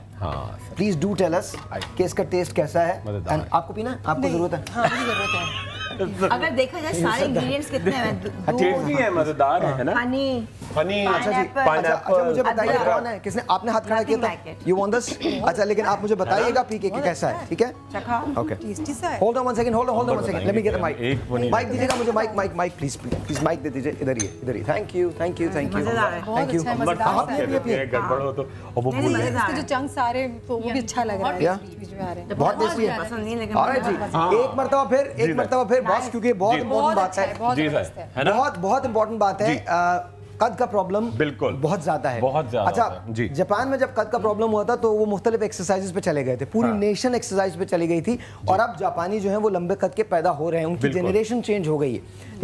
प्लीज डू टेल अस कि इसका टेस्ट कैसा है। आपको पीना, आपको जरूरत है? हाँ मुझे जरूरत है। अगर देखा जाए सारे इंग्रेडिएंट्स कितने हैं, टेस्टी है, मजेदार है ना, हनी, अच्छा जी, अच्छा मुझे बताइए कौन है, किसने, आपने हाथ खड़ा किया था, यू वांट दिस? अच्छा लेकिन आप मुझे बताइएगा पी के कैसा है, ठीक है? Okay, hold on 1 second, hold on 1 second, let me get the mic दीजिएगा मुझे, माइक प्लीज माइक दे दीजिए, इधर ही। Thank you. गड़बड़ हो तो वो इसके जो चंक सारे वो भी अच्छा लग रहा है, बीच में आ रहे हैं, बहुत टेस्टी है, पसंद नहीं लेकिन ऑलराइट जी। एक मर्तबा फिर बॉस, क्योंकि बहुत इंपॉर्टेंट बात है, बहुत इंपॉर्टेंट बात है। कद का प्रॉब्लम बिल्कुल बहुत ज्यादा है, बहुत ज्यादा। अच्छा जी, जापान में जब कद का प्रॉब्लम हुआ था तो वो मुख्तलिफ एक्सरसाइजेस पे चले गए थे, पूरी नेशन एक्सरसाइज पे चली गई थी, और अब जापानी जो है वो लंबे कद के पैदा हो रहे हैं, उनकी जनरेशन चेंज हो गई है।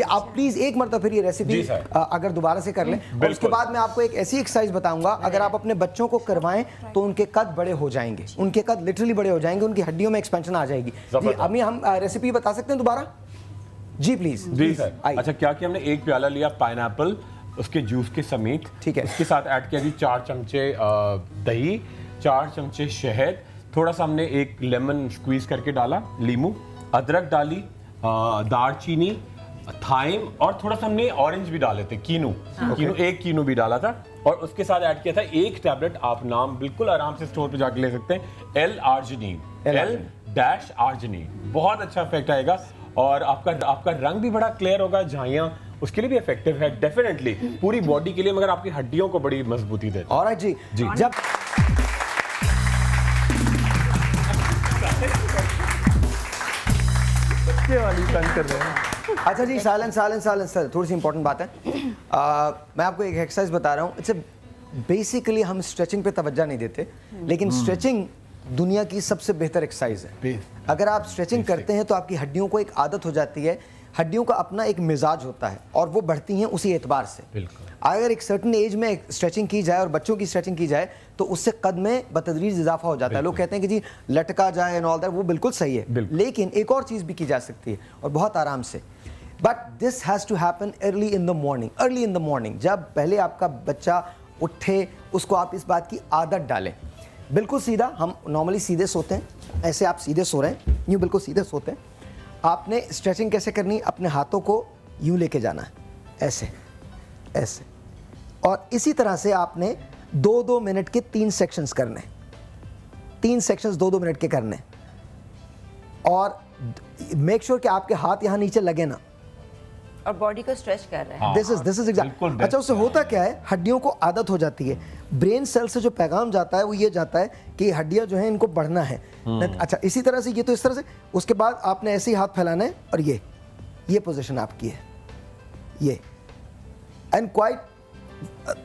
आप प्लीज एक मरतबा फिर ये रेसिपी अगर दोबारा से कर लें, और उसके बाद मैं आपको एक ऐसी एक्सरसाइज बताऊंगा, अगर आप अपने बच्चों को करवाएं तो उनके कद बड़े हो जाएंगे, उनके कद लिटरली बड़े हो जाएंगे, उनकी हड्डियों में एक्सपेंशन आ जाएगी। जी अभी हम रेसिपी बता सकते हैं दोबारा? जी प्लीज। जी सर। अच्छा, क्या कि हमने एक प्याला लिया पाइनएप्पल उसके जूस के समेत, ठीक है, उसके साथ ऐड किया जी 4 चमचे दही, 4 चमचे शहद, थोड़ा सा हमने एक लेमन स्क्वीज करके डाला, लीमू, अदरक डाली, दालचीनी, थाइम, और थोड़ा सा हमने ऑरेंज भी डाले थे, कीनू, एक कीनू भी डाला था, और उसके साथ ऐड किया था एक टैबलेट, आप नाम बिल्कुल आराम से स्टोर पे जाके ले सकते हैं, L-आर्जिनिन, L-आर्जिनिन, बहुत अच्छा इफेक्ट आएगा, और आपका रंग भी बड़ा क्लियर होगा, झाइयां उसके लिए भी इफेक्टिव है डेफिनेटली, पूरी बॉडी के लिए, मगर आपकी हड्डियों को बड़ी मजबूती देता है। ऑलराइट जी, जब बच्चे वाली तंग कर रहे हैं। अच्छा जी, साइलेंस सर, थोड़ी सी इंपॉर्टेंट बात है। मैं आपको एक एक्सरसाइज बता रहा हूँ, इट्स बेसिकली हम स्ट्रेचिंग पे तवज्जो नहीं देते, लेकिन स्ट्रेचिंग दुनिया की सबसे बेहतर एक्सरसाइज है। अगर आप स्ट्रेचिंग करते हैं तो आपकी हड्डियों को एक आदत हो जाती है, हड्डियों का अपना एक मिजाज होता है और वो बढ़ती हैं उसी एतबार से। अगर एक सर्टेन एज में स्ट्रेचिंग की जाए और बच्चों की स्ट्रेचिंग की जाए तो उससे कद में बतदरीज इजाफा हो जाता है। लोग कहते हैं कि जी लटका जाए एंड ऑल दैट, वो बिल्कुल सही है, लेकिन एक और चीज़ भी की जा सकती है और बहुत आराम से। But this has to happen early in the morning, जब पहले आपका बच्चा उठे उसको आप इस बात की आदत डालें। बिल्कुल सीधा, हम नॉर्मली सीधे सोते हैं, ऐसे आप सीधे सो रहे हैं, यूँ बिल्कुल सीधे सोते हैं। आपने स्ट्रेचिंग कैसे करनी, अपने हाथों को यूँ लेके जाना है, ऐसे ऐसे, और इसी तरह से आपने 2-2 मिनट के 3 सेक्शंस करने, 3 सेक्शंस 2-2 मिनट के करने, और मेक श्योर कि आपके हाथ यहाँ नीचे लगे ना, और बॉडी को स्ट्रेच कर रहे हैं। This is exact. अच्छा, उससे होता क्या है, हड्डियों को आदत हो जाती है, ब्रेन सेल से जो पैगाम जाता है वो ये जाता है कि हड्डियां जो हैं इनको बढ़ना है। अच्छा, इसी तरह से ये तो इस तरह से, उसके बाद आपने ऐसे ही हाथ फैलाना है और ये पोजीशन आपकी है, ये, एंड क्वाइट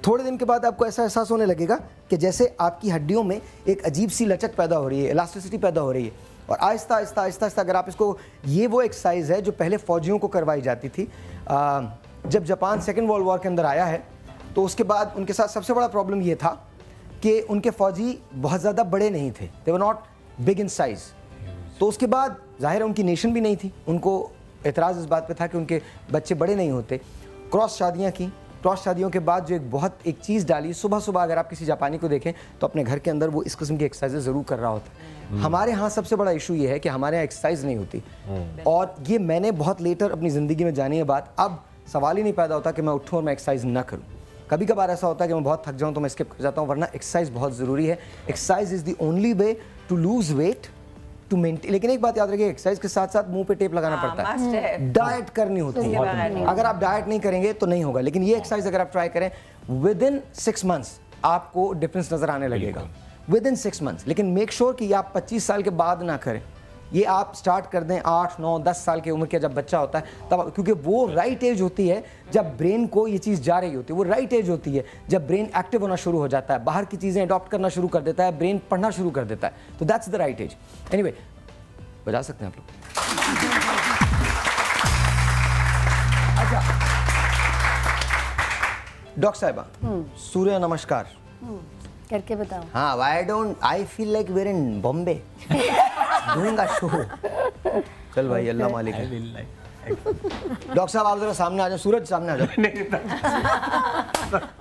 थोड़े दिन के बाद आपको ऐसा एहसास होने लगेगा कि जैसे आपकी हड्डियों में एक अजीब सी लचक पैदा हो रही है, इलास्टिसिटी पैदा हो रही है, और आहिस्ता आहिस्ता अगर आप इसको, ये वो एक्सरसाइज है जो पहले फौजियों को करवाई जाती थी। जब जापान सेकेंड वर्ल्ड वॉर के अंदर आया है तो उसके बाद उनके साथ सबसे बड़ा प्रॉब्लम ये था कि उनके फौजी बहुत ज़्यादा बड़े नहीं थे, they were not big in size. तो उसके बाद जाहिर है उनकी नेशन भी नहीं थी, उनको एतराज़ इस बात पे था कि उनके बच्चे बड़े नहीं होते। क्रॉस शादियाँ की, क्रॉस शादियों के बाद जो एक चीज़ डाली, सुबह सुबह अगर आप किसी जापानी को देखें तो अपने घर के अंदर वो इस किस्म की एक्सरसाइज ज़रूर कर रहा होता है। हमारे यहाँ सबसे बड़ा इशू ये है कि हमारे यहाँ एक्सरसाइज नहीं होती, और ये मैंने बहुत लेटर अपनी ज़िंदगी में जानी है बात। अब सवाल ही नहीं पैदा होता कि मैं उठूँ और मैं एक्सरसाइज ना करूँ। कभी कभार ऐसा होता है कि मैं बहुत थक जाऊँ तो मैं स्किप कर जाता हूँ, वरना एक्सरसाइज बहुत ज़रूरी है। Exercise is the only way to lose weight, to maintain. लेकिन एक बात याद रखिए, एक्सरसाइज के साथ साथ मुंह पे टेप लगाना पड़ता है, डाइट करनी होती है। अगर आप डाइट नहीं करेंगे तो नहीं होगा, लेकिन ये एक्सरसाइज अगर आप ट्राई करें, विद इन 6 मंथ्स आपको डिफरेंस नजर आने लगेगा, विद इन 6 मंथ्स। लेकिन मेक श्योर कि आप 25 साल के बाद ना करें, ये आप स्टार्ट कर दें 8, 9, 10 साल की उम्र के जब बच्चा होता है तब, क्योंकि वो राइट एज होती है जब ब्रेन को ये चीज़ जा रही होती है, वो राइट एज होती है जब ब्रेन एक्टिव होना शुरू हो जाता है, बाहर की चीज़ें अडॉप्ट करना शुरू कर देता है, ब्रेन पढ़ना शुरू कर देता है। तो that's the right age. Anyway, बजा सकते हैं आप लोग। अच्छा डॉक्टर साहिबा, सूर्य नमस्कार करके बताओ। हाँ, why don't I feel like we're in Bombay doing a show. चल भाई, अल्लाह मालिक है। डॉक्टर साहब आप जरा सामने आ जाओ, सूरज सामने आ जाओ।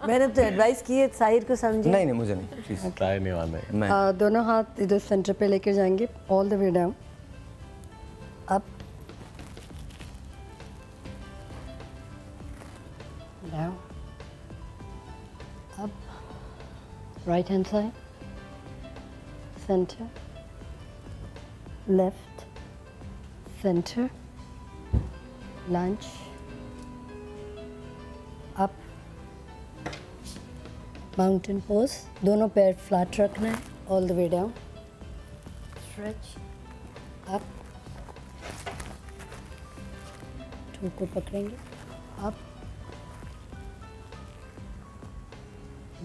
मैंने तो एडवाइस की है साहिर को समझिए। नहीं मुझे नहीं, प्लीज ट्राई नहीं आना। दोनों हाथ इधर सेंटर पे लेकर जाएंगे, all the way down, up down, up, right hand side, center, left, center, lunge, up, mountain pose, दोनों पैर फ्लैट रखना है, all the way down, stretch, up, ठोक को पकड़ेंगे, up,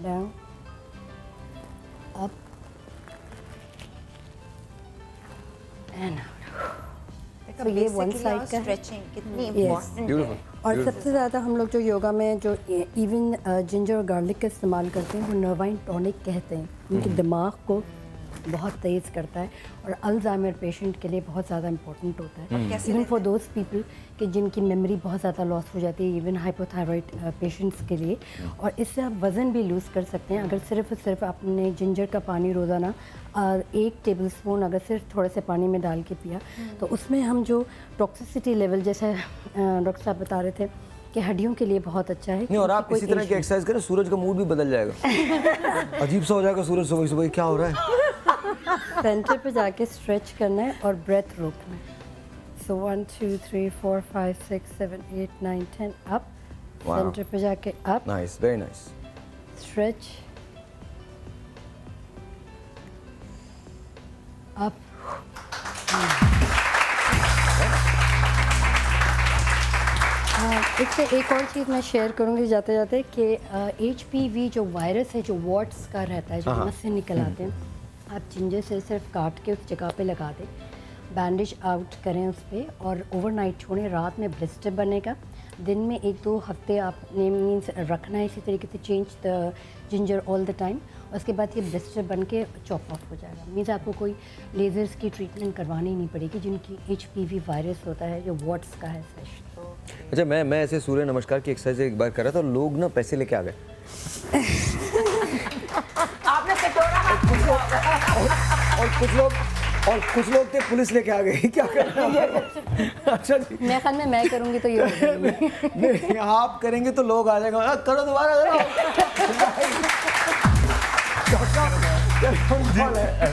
डाउन अप एंड तो ये वन साइड का स्ट्रेचिंग कितनी Yes. इम्पोर्टेंट है। और सबसे ज़्यादा हम लोग जो योगा में जो इवन जिंजर और गार्लिक का इस्तेमाल करते हैं वो नर्वाइन टॉनिक कहते हैं, उनके दिमाग को बहुत तेज़ करता है और अल्जाइमर पेशेंट के लिए बहुत ज़्यादा इंपॉर्टेंट होता है। इवन फॉर दोज पीपल कि जिनकी मेमोरी बहुत ज़्यादा लॉस हो जाती है, इवन हाइपोथायराइड पेशेंट्स के लिए। और इससे आप वज़न भी लूज़ कर सकते हैं अगर सिर्फ आपने जिंजर का पानी रोज़ाना 1 टेबलस्पून अगर सिर्फ थोड़े से पानी में डाल के पिया तो उसमें हम जो टॉक्सिसिटी लेवल जैसे डॉक्टर साहब बता रहे थे कि हड्डियों के लिए बहुत अच्छा है। नहीं, और आप इसी तरह की एक्सरसाइज करें, सूरज का मूड भी बदल जाएगा। अजीब सा हो जाएगा सूरज सुबह सुबह, क्या हो रहा है? सेंटर पे जाके स्ट्रेच करना है और ब्रेथ रोकना है। सो 1 2 3 4 5 6 7 8 9 10 अप। सेंटर पे जाके up. Nice, very nice. Stretch up. इससे एक और चीज़ मैं शेयर करूँगी जाते जाते कि HPV जो वायरस है, जो वॉट्स का रहता है, जो नस से निकल आते हैं, आप जिंजर से सिर्फ काट के उस जगह पे लगा दें, बैंडेज आउट करें उस पर और ओवरनाइट छोड़ें। रात में ब्लिस्टर बनेगा, दिन में 1-2 हफ्ते आपने मीन्स रखना है इसी तरीके से, change the ginger all the time. उसके बाद ये ब्लिस्टर बन के चॉप ऑफ हो जाएगा। मीन्स आपको कोई लेजर्स की ट्रीटमेंट करवानी नहीं पड़ेगी जिनकी HPV वायरस होता है, जो वॉट्स का है स्पेशल। अच्छा, मैं ऐसे सूर्य नमस्कार की एक्सरसाइज एक बार कर रहा था, लोग ना पैसे लेके आ गए। आपने कटोरा और कुछ लोग थे पुलिस लेके आ गई। क्या करना? अच्छा जी, मेरे ख्याल में मैं करूँगी तो ये होगा। नहीं, आप करेंगे तो लोग आ जाएंगे। करो दोबारा करो।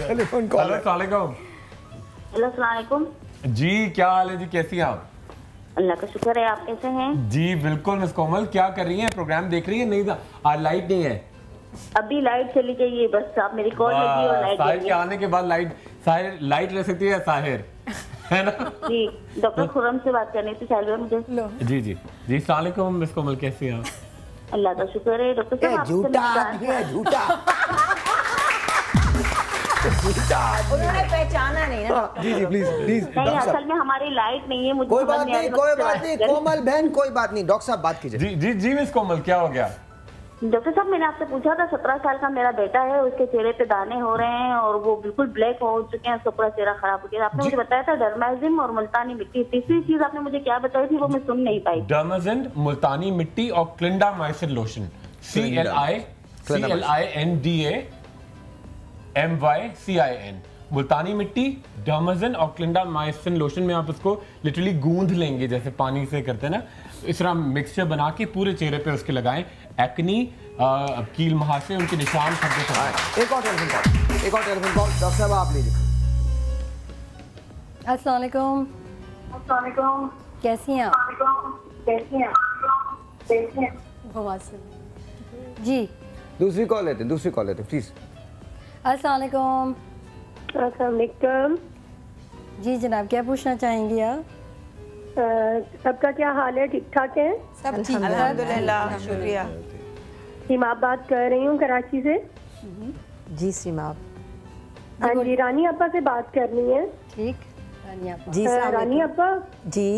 टेलीफोन कॉल है। हेलो, अस्सलाम वालेकुम जी, क्या हाल है जी, कैसी हैं आप? अल्लाह का शुक्र है, आप कैसे हैं? जी बिल्कुल मिस कोमल, क्या कर रही हैं? प्रोग्राम देख रही है? नहीं था आज, लाइट नहीं है। अभी लाइट चली गई है, बस आप मेरी कॉल लगी और लाइट साहिर के आने के बाद लाइट रह सकती है साहिर, है ना? जी, डॉक्टर खुरम से बात करनी थी साहिर मुझे। जी जी जी, अस्सलाम वालेकुम मिस कोमल, कैसी हैं आप? अल्लाह का शुक्र है डॉक्टर साहब। झूठा उन्होंने पहचाना नहीं ना। जी जी, प्लीज प्लीज। नहीं, असल में हमारी लाइट नहीं है, मुझे कोई बात नहीं, कोई बात नहीं कोमल बहन, कोई बात नहीं। डॉक्टर साहब बात कीजिए। जी जी जी मिस कोमल, क्या हो गया? डॉक्टर साहब, मैंने आपसे पूछा था, 17 साल का मेरा बेटा है, उसके चेहरे पे दाने हो रहे हैं और वो बिल्कुल ब्लैक हो चुके हैं, उसका पूरा चेहरा खराब हो गया। आपने मुझे बताया था डर्माजिन और मुल्तानी मिट्टी। तीसरी चीज आपने मुझे क्या बताई थी वो मैं सुन नहीं पाई। डर्माजिन, मुल्तानी मिट्टी और क्लिंडामाइसिन लोशन। CLINDAMYCIN। मुल्तानी मिट्टी, डर्माजिन और क्लिंडामाइसिन लोशन में आप उसको लिटरली गूंद लेंगे जैसे पानी से करते हैं ना, इस तरह मिक्सचर बना के पूरे चेहरे पे उसके लगाएं। एक्नी, कील महासे, उनके निशान सब कुछ। एक और टेलीफोन कॉल डॉक्टर साहब आप लीजिए। अस्सलाम वालेकुम। कैसी हैं आप? जी, दूसरी कॉल लेते प्लीज। अस्सलाम वालेकुम। जी जनाब, क्या पूछना चाहेंगी आप? सबका क्या हाल है? ठीक ठाक है? सब ठीक है अल्हम्दुलिल्लाह, शुक्रिया। सीमा बात कर रही हूँ कराची से। जी सीमा। हाँ जी, रानी अप्पा से बात करनी है। ठीक, रानी अप्पा। जी रानी अप्पा जी।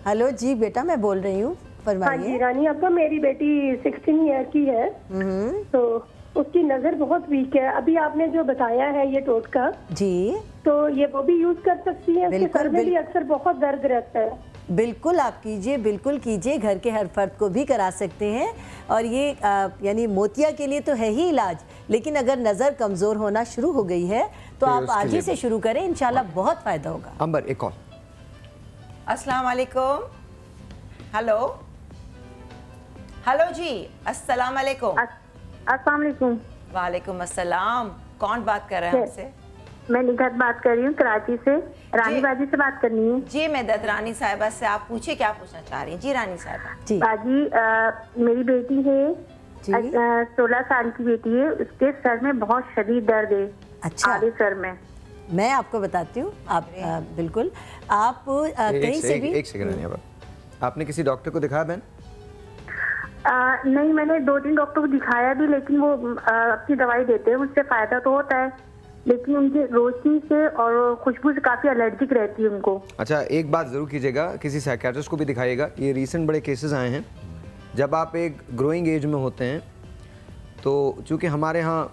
हेलो जी बेटा, मैं बोल रही हूँ, फरमाइए। हाँ जी रानी अप्पा, मेरी बेटी 16 ईयर की है, तो उसकी नजर बहुत वीक है। अभी आपने जो बताया है ये टोटका जी, तो ये वो भी यूज कर सकती है? उसके सर में भी अक्सर बहुत दर्द रहता है। बिल्कुल आप कीजिए, बिल्कुल कीजिए, घर के हर फर्द को भी करा सकते हैं। और ये यानी मोतिया के लिए तो है ही इलाज, लेकिन अगर नज़र कमज़ोर होना शुरू हो गई है तो आप आज ही से शुरू करें, इंशाल्लाह बहुत फ़ायदा होगा। अंबर, एक कॉल। अस्सलाम वालेकुम। हेलो जी, अस्सलाम वालेकुम। अस्सलाम वालेकुम। वालेकुम अस्सलाम। कौन बात कर रहे हैं आपसे? मैं निगहत बात कर रही हूँ कराची से। रानी बाजी से बात करनी है। जी मैं रानी साहिबा से, आप पूछिए क्या पूछना चाह रही हैं? जी रानी साहिबा। जी बाजी, मेरी बेटी है, 16 साल की बेटी है, उसके सर में बहुत शदीद दर्द है। अच्छा, आधे सर में। मैं आपको बताती हूँ, आप बिल्कुल आप कहीं से भी। एक सेकंड, आपने किसी डॉक्टर को दिखाया बहन? नहीं, मैंने 2-3 डॉक्टर को दिखाया भी, लेकिन वो अपनी दवाई देते हैं, उससे फायदा तो होता है, लेकिन उनकी रोशनी से और खुशबू से काफ़ी एलर्जिक रहती है उनको। अच्छा, एक बात ज़रूर कीजिएगा, किसी साइकियाट्रिस्ट को भी दिखाइएगा। ये रीसेंट बड़े केसेस आए हैं, जब आप एक ग्रोइंग एज में होते हैं तो चूँकि हमारे यहाँ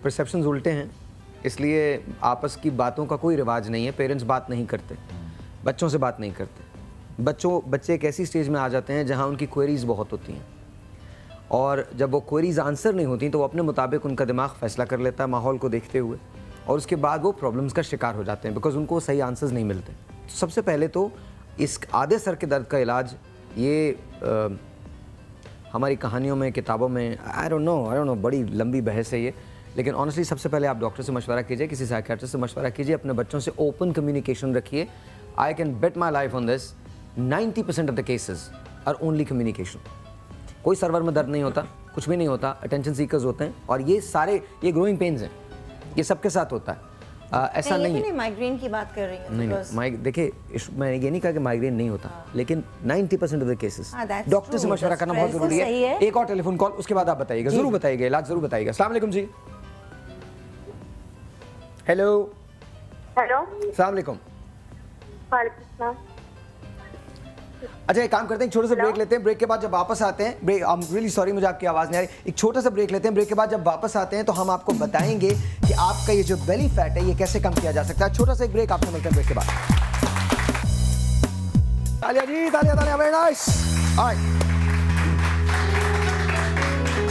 परसेप्शंस उल्टे हैं, इसलिए आपस की बातों का कोई रिवाज नहीं है। पेरेंट्स बात नहीं करते, बच्चों से बात नहीं करते। बच्चे एक ऐसी स्टेज में आ जाते हैं जहाँ उनकी क्वेरीज़ बहुत होती हैं, और जब वो क्वेरीज आंसर नहीं होती तो वो अपने मुताबिक उनका दिमाग फैसला कर लेता है माहौल को देखते हुए, और उसके बाद वो प्रॉब्लम्स का शिकार हो जाते हैं बिकॉज उनको सही आंसर्स नहीं मिलते। तो सबसे पहले तो इस आधे सर के दर्द का इलाज ये हमारी कहानियों में, किताबों में, आई डोंट नो, बड़ी लंबी बहस है ये, लेकिन ऑनेस्टली सबसे पहले आप डॉक्टर से मशवरा कीजिए, किसी साइकियाट्रिस्ट से मशवरा कीजिए, अपने बच्चों से ओपन कम्युनिकेशन रखिए। I can bet my life on this, 90% of the cases are only communication. कोई सर्वर में दर्द नहीं होता, कुछ भी नहीं होता, अटेंशन सीकर्स होते हैं, और ये सारे ये ग्रोइंग पेन्स हैं, ये सबके साथ होता है। ऐसा नहीं है। माइग्रेन की बात कर रही हूँ। नहीं, देखिए मैं ये नहीं कहा कि माइग्रेन नहीं होता, लेकिन 90% ऑफ द केसेस डॉक्टर से मशवरा करना बहुत जरूरी है। एक और टेलीफोन कॉल, उसके बाद आप बताइएगा, जरूर बताइएगा, इलाज जरूर बताइएगा। अस्सलाम वालेकुम जी। हेलो। अस्सलाम वालेकुम। अच्छा, एक काम करते हैं, एक छोटा सा ब्रेक लेते हैं, ब्रेक के बाद जब वापस आते हैं, break, I am really sorry मुझे आपकी आवाज़ नहीं आ रही, एक छोटा सा ब्रेक लेते हैं, ब्रेक के बाद जब वापस आते हैं तो हम आपको बताएंगे कि आपका ये जो बेली फैट है ये कैसे कम किया जा सकता है। छोटा सा एक ब्रेक, आपसे मिलते हैं ब्रेक के बाद। तालियां जी, तालियां, वेरी नाइस। ऑलराइट,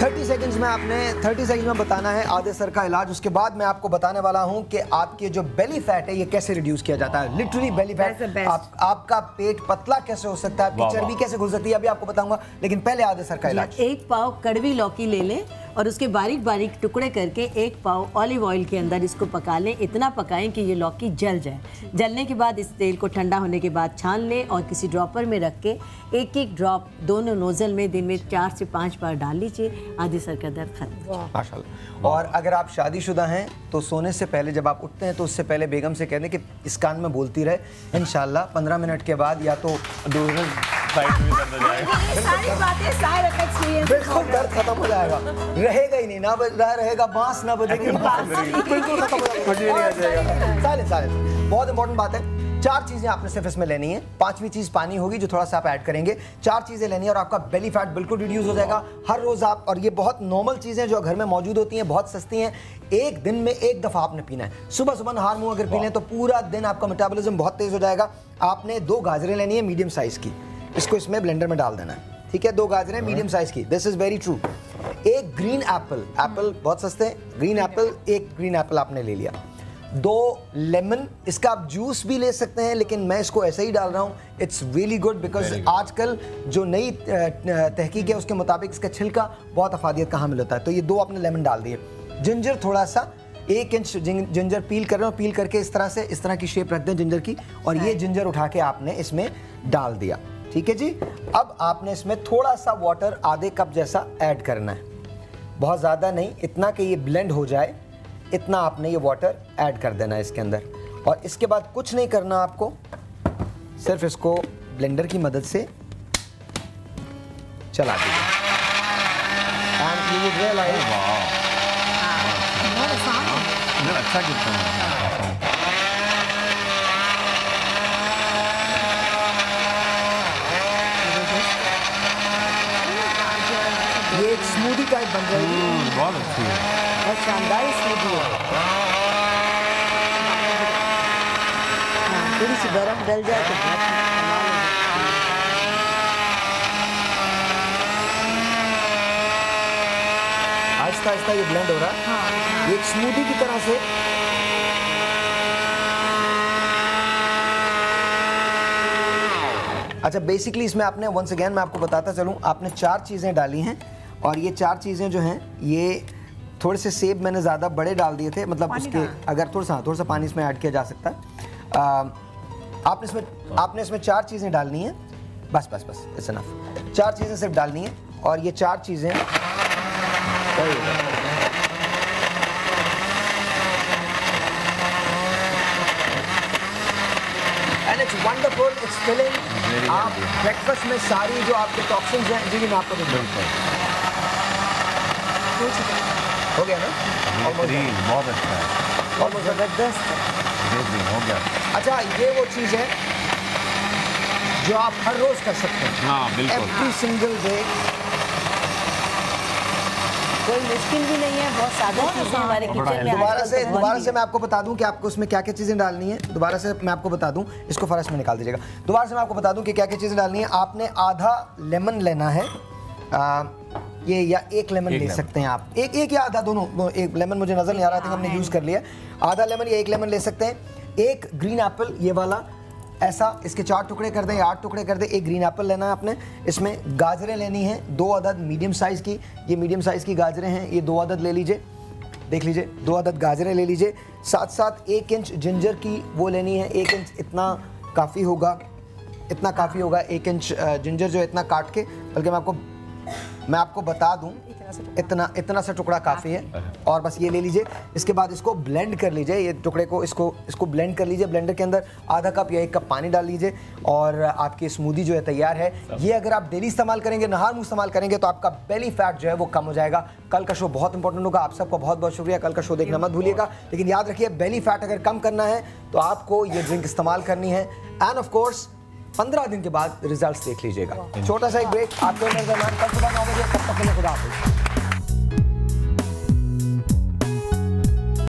30 सेकंड्स में बताना है आधे सर का इलाज। उसके बाद मैं आपको बताने वाला हूं कि आपके जो बेली फैट है ये कैसे रिड्यूस किया जाता है। लिटरली बेली फैट, आपका पेट पतला कैसे हो सकता है, आपकी चर्बी कैसे घुल सकती है, अभी आपको बताऊंगा, लेकिन पहले आधे सर का इलाज। 1 पाव कड़वी लौकी ले लें और उसके बारीक बारीक टुकड़े करके 1 पाव ऑलिव ऑयल के अंदर इसको पका लें। इतना पकाएं कि ये लौकी जल जाए। जलने के बाद इस तेल को ठंडा होने के बाद छान लें और किसी ड्रॉपर में रख के 1-1 ड्रॉप दोनों नोजल में दिन में 4 से 5 बार डाल लीजिए। आधे सर का दर्द खत्म। माशाल्लाह। और अगर आप शादीशुदा हैं तो सोने से पहले जब आप उठते हैं तो उससे पहले बेगम से कह दें कि इस कान में बोलती रहे, इंशाल्लाह 15 मिनट के बाद या तो सारी बातें साइड इफेक्ट्स नहीं है, बिल्कुल दर्द खत्म हो जाएगा, रहेगा ही नहीं, ना बज रहा रहेगा, बांस ना बजेगी, बिल्कुल खत्म हो जाएगा। साइलेंस। बहुत इंपॉर्टेंट बात है, 4 चीजें आपने सिर्फ इसमें लेनी है। 5वीं चीज पानी होगी जो थोड़ा सा आप ऐड करेंगे। 4 चीजें लेनी है और आपका बेली फैट बिल्कुल रिड्यूस हो जाएगा हर रोज आप। और ये बहुत नॉर्मल चीजें जो घर में मौजूद होती हैं, बहुत सस्ती हैं। एक दिन में 1 दफा आपने पीना है। सुबह सुबह नहार मुंह अगर पी लें तो पूरा दिन आपका मेटाबॉलिज्म बहुत तेज हो जाएगा। आपने 2 गाजरें लेनी है मीडियम साइज की, इसको इसमें ब्लेंडर में डाल देना है, ठीक है। 2 गाजरें मीडियम साइज की, this is very true. 1 green Apple बहुत सस्ते हैं, ग्रीन एप्पल, 1 ग्रीन एप्पल आपने ले लिया। 2 लेमन, इसका आप जूस भी ले सकते हैं, लेकिन मैं इसको ऐसे ही डाल रहा हूँ। इट्स रियली गुड बिकॉज आजकल जो नई तहकीक है उसके मुताबिक इसका छिलका बहुत अफादियत का हामिल होता है। तो ये 2 आपने लेमन डाल दिए। जिंजर थोड़ा सा 1 इंच जिंजर पील कर रहे हो, पील करके इस तरह की शेप रख दें जिंजर की, और ये जिंजर उठा के आपने इसमें डाल दिया, ठीक है जी। अब आपने इसमें थोड़ा सा वाटर आधे कप जैसा ऐड करना है, बहुत ज़्यादा नहीं, इतना कि ये ब्लेंड हो जाए, इतना आपने ये वाटर ऐड कर देना है इसके अंदर। और इसके बाद कुछ नहीं करना आपको, सिर्फ इसको ब्लेंडर की मदद से चला दीजिए। एंड यू वुड रियलाइज अच्छा कितना ये एक स्मूदी टाइप बन जाएगी। बहुत अच्छी है, बहुत शानदार स्मूदी है। थोड़ी सी बर्फ डल जाए तो आहिस्ता आहिस्ता ये ब्लेंड हो रहा है। ये एक स्मूदी की तरह से अच्छा, बेसिकली इसमें आपने वंस अगेन मैं आपको बताता चलूँ, आपने 4 चीज़ें डाली हैं और ये 4 चीज़ें जो हैं ये थोड़े से सेब मैंने ज़्यादा बड़े डाल दिए थे, मतलब उसके अगर थोड़ा सा पानी इसमें ऐड किया जा सकता है। आपने इसमें 4 चीज़ें डालनी हैं, बस इट्स इनफ। 4 चीज़ें सिर्फ डालनी हैं और ये 4 चीज़ें वंडरफुल, इट्स फिलिंग। आप ब्रेकफास्ट में सारी जो आपके टॉक्सिन्स हैं, जी मैं आपको दूंगा। हो गया ना? बहुत अच्छा है, ऑलमोस्ट जबरदस्त हो गया। अच्छा, ये वो चीज़ है जो आप हर रोज कर सकते हैं। हाँ बिल्कुल, एवरी सिंगल डे। कोई मुश्किल भी नहीं है, बहुत सादा चीज़ें हमारे किचन में। दोबारा से मैं आपको बता दूं कि आपको उसमें क्या क्या चीज़ें डालनी है। दोबारा से मैं आपको बता दूं, इसको फर्स्ट में निकाल दीजिएगा। दोबारा से मैं आपको बता दूं कि क्या क्या चीज़ें डालनी है। आपने आधा लेमन लेना है, ये या एक लेमन ले सकते हैं आप, एक या आधा, दोनों। एक लेमन मुझे नजर नहीं आ रहा था, हमने यूज़ कर लिया। आधा लेमन या एक लेमन ले सकते हैं। एक ग्रीन एप्पल, ये वाला ऐसा, इसके 4 टुकड़े कर दें या 8 टुकड़े कर दें। एक ग्रीन एप्पल लेना है आपने। इसमें गाजरें लेनी हैं 2 अदद मीडियम साइज़ की। ये मीडियम साइज़ की गाजरें हैं, ये 2 अदद ले लीजिए। देख लीजिए, 2 अदद गाजरें ले लीजिए। साथ साथ 1 इंच जिंजर की वो लेनी है। 1 इंच इतना काफ़ी होगा, इतना काफ़ी होगा। 1 इंच जिंजर जो इतना काट के, बल्कि मैं आपको बता दूं, इतना सा टुकड़ा काफ़ी है। और बस ये ले लीजिए। इसके बाद इसको ब्लेंड कर लीजिए, ये टुकड़े को इसको ब्लेंड कर लीजिए। ब्लेंडर के अंदर आधा कप या 1 कप पानी डाल लीजिए और आपकी स्मूदी जो है तैयार है। ये अगर आप डेली इस्तेमाल करेंगे, नहार मुँह इस्तेमाल करेंगे, तो आपका बेली फैट जो है वो कम हो जाएगा। कल का शो बहुत इंपॉर्टेंट होगा। आप सबका बहुत बहुत शुक्रिया। कल का शो देखना मत भूलिएगा। लेकिन याद रखिए, बेली फैट अगर कम करना है तो आपको ये ड्रिंक इस्तेमाल करनी है। एंड ऑफ कोर्स 15 दिन के बाद रिजल्ट्स देख लीजिएगा। छोटा सा एक ब्रेक, आपके नजर कल सुबह 9 बजे। तब तक के लिए खुदा हाफिज़।